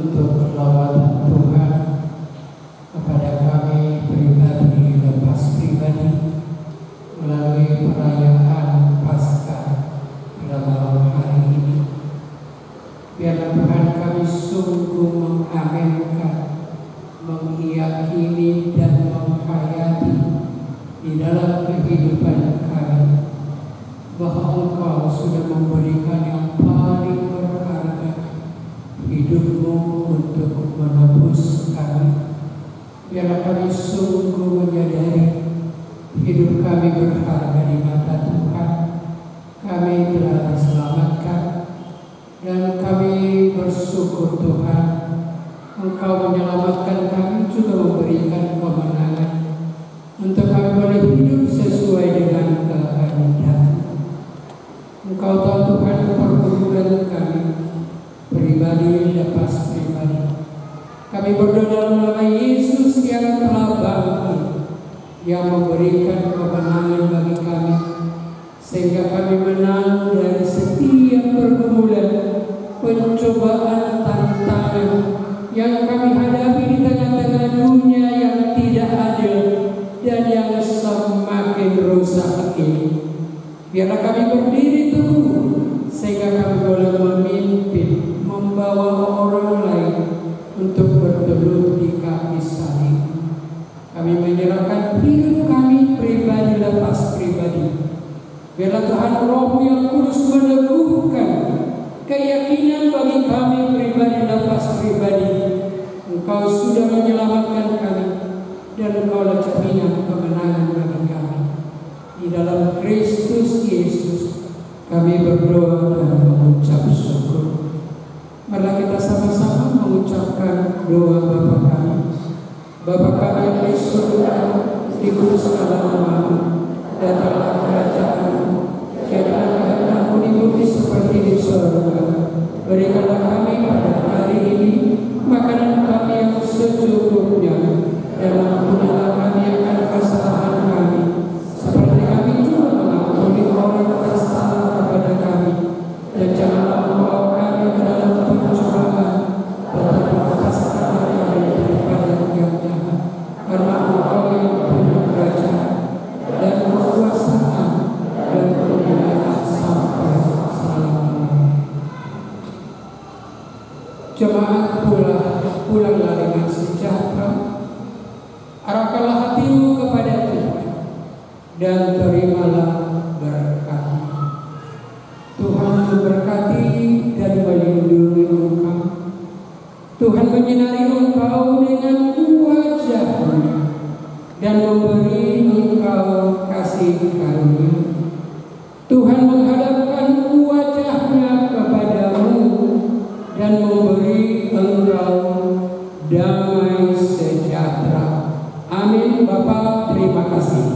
untuk lawatan Tuhan kepada kami pribadi lepas pribadi melalui perayaan Paskah pada malam hari ini. Biarlah Tuhan kami sungguh mengaminkan, meyakini dan menghayati di dalam kehidupan kami bahwa Engkau sudah memberikan yang paling berharga, hidupmu untuk menebus kami. Biarlah kami sungguh menyadari hidup kami berharga di mata Tuhan. Kami telah diselamatkan dan kami bersyukur Tuhan, Engkau menyelamatkan kami, juga memberikan kemenangan untuk kami boleh hidup sesuai dengan kehendak. Engkau tahu Tuhan pergumulan kami pribadi lepas pribadi. Kami berdoa dalam nama Yesus yang telah bangkit, yang memberikan kemenangan bagi kami, sehingga kami menang dari setiap pergumulan, pencobaan, tantangan yang kami hadapi di tengah-tengah dunia yang tidak adil dan yang semakin rusak ini. Biarlah kami berdiri teguh sehingga kami boleh memimpin, membawa orang lain untuk berteduh di kaki salib. Kami menyerahkan hidup kami pribadi lepas pribadi. Biarlah Tuhan Roh yang Kudus meneguhkan keyakinan bagi kami pribadi lepas pribadi. Engkau sudah menyelamatkan kami dan Engkaulah jaminan kemenangan bagi kami. Di dalam Kristus Yesus kami berdoa dan mengucap syukur. Marilah kita sama-sama mengucapkan doa Bapa kami. Bapa kami yang di surga, dikuduskanlah namamu, datanglah kerajaanmu, jadilah kehendakmu di bumi seperti di surga. Berikanlah kami pada hari ini makanan kami yang secukupnya, dan ampunilah kami akan kesalahan kami, seperti kami juga mengampuni orang yang bersalah kepada kami. Dan janganlah membawa kami ke dalam pencobaan, tetapi lepaskanlah kami daripada yang jahat. Karena Engkau yang punya kerajaan dan kekuasaan dan kemuliaan sampai selama-lamanya. Jemaat pulanglah dengan sejahtera, arahkanlah hatimu kepada Tuhan dan terimalah berkat. Tuhan memberkati dan melindungi engkau. Tuhan menyinari engkau dengan wajah-Nya dan memberi engkau kasih karunia. Tuhan menghadapkan wajah-Nya kepadamu dan memberi engkau damai sejahtera. Amin. Bapa, terima kasih.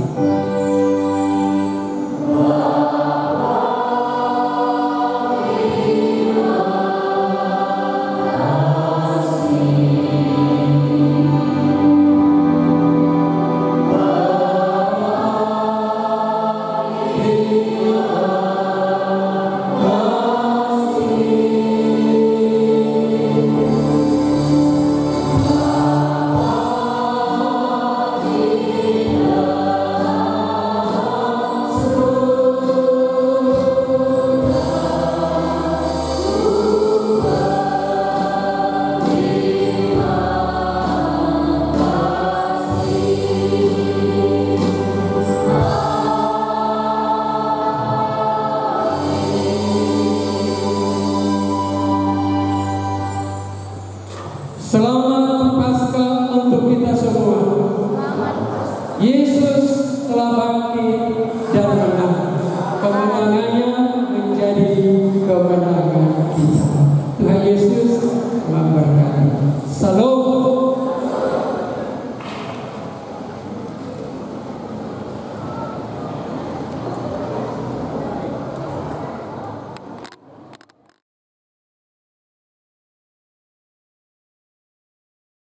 Selamat Paskah untuk kita semua. Yesus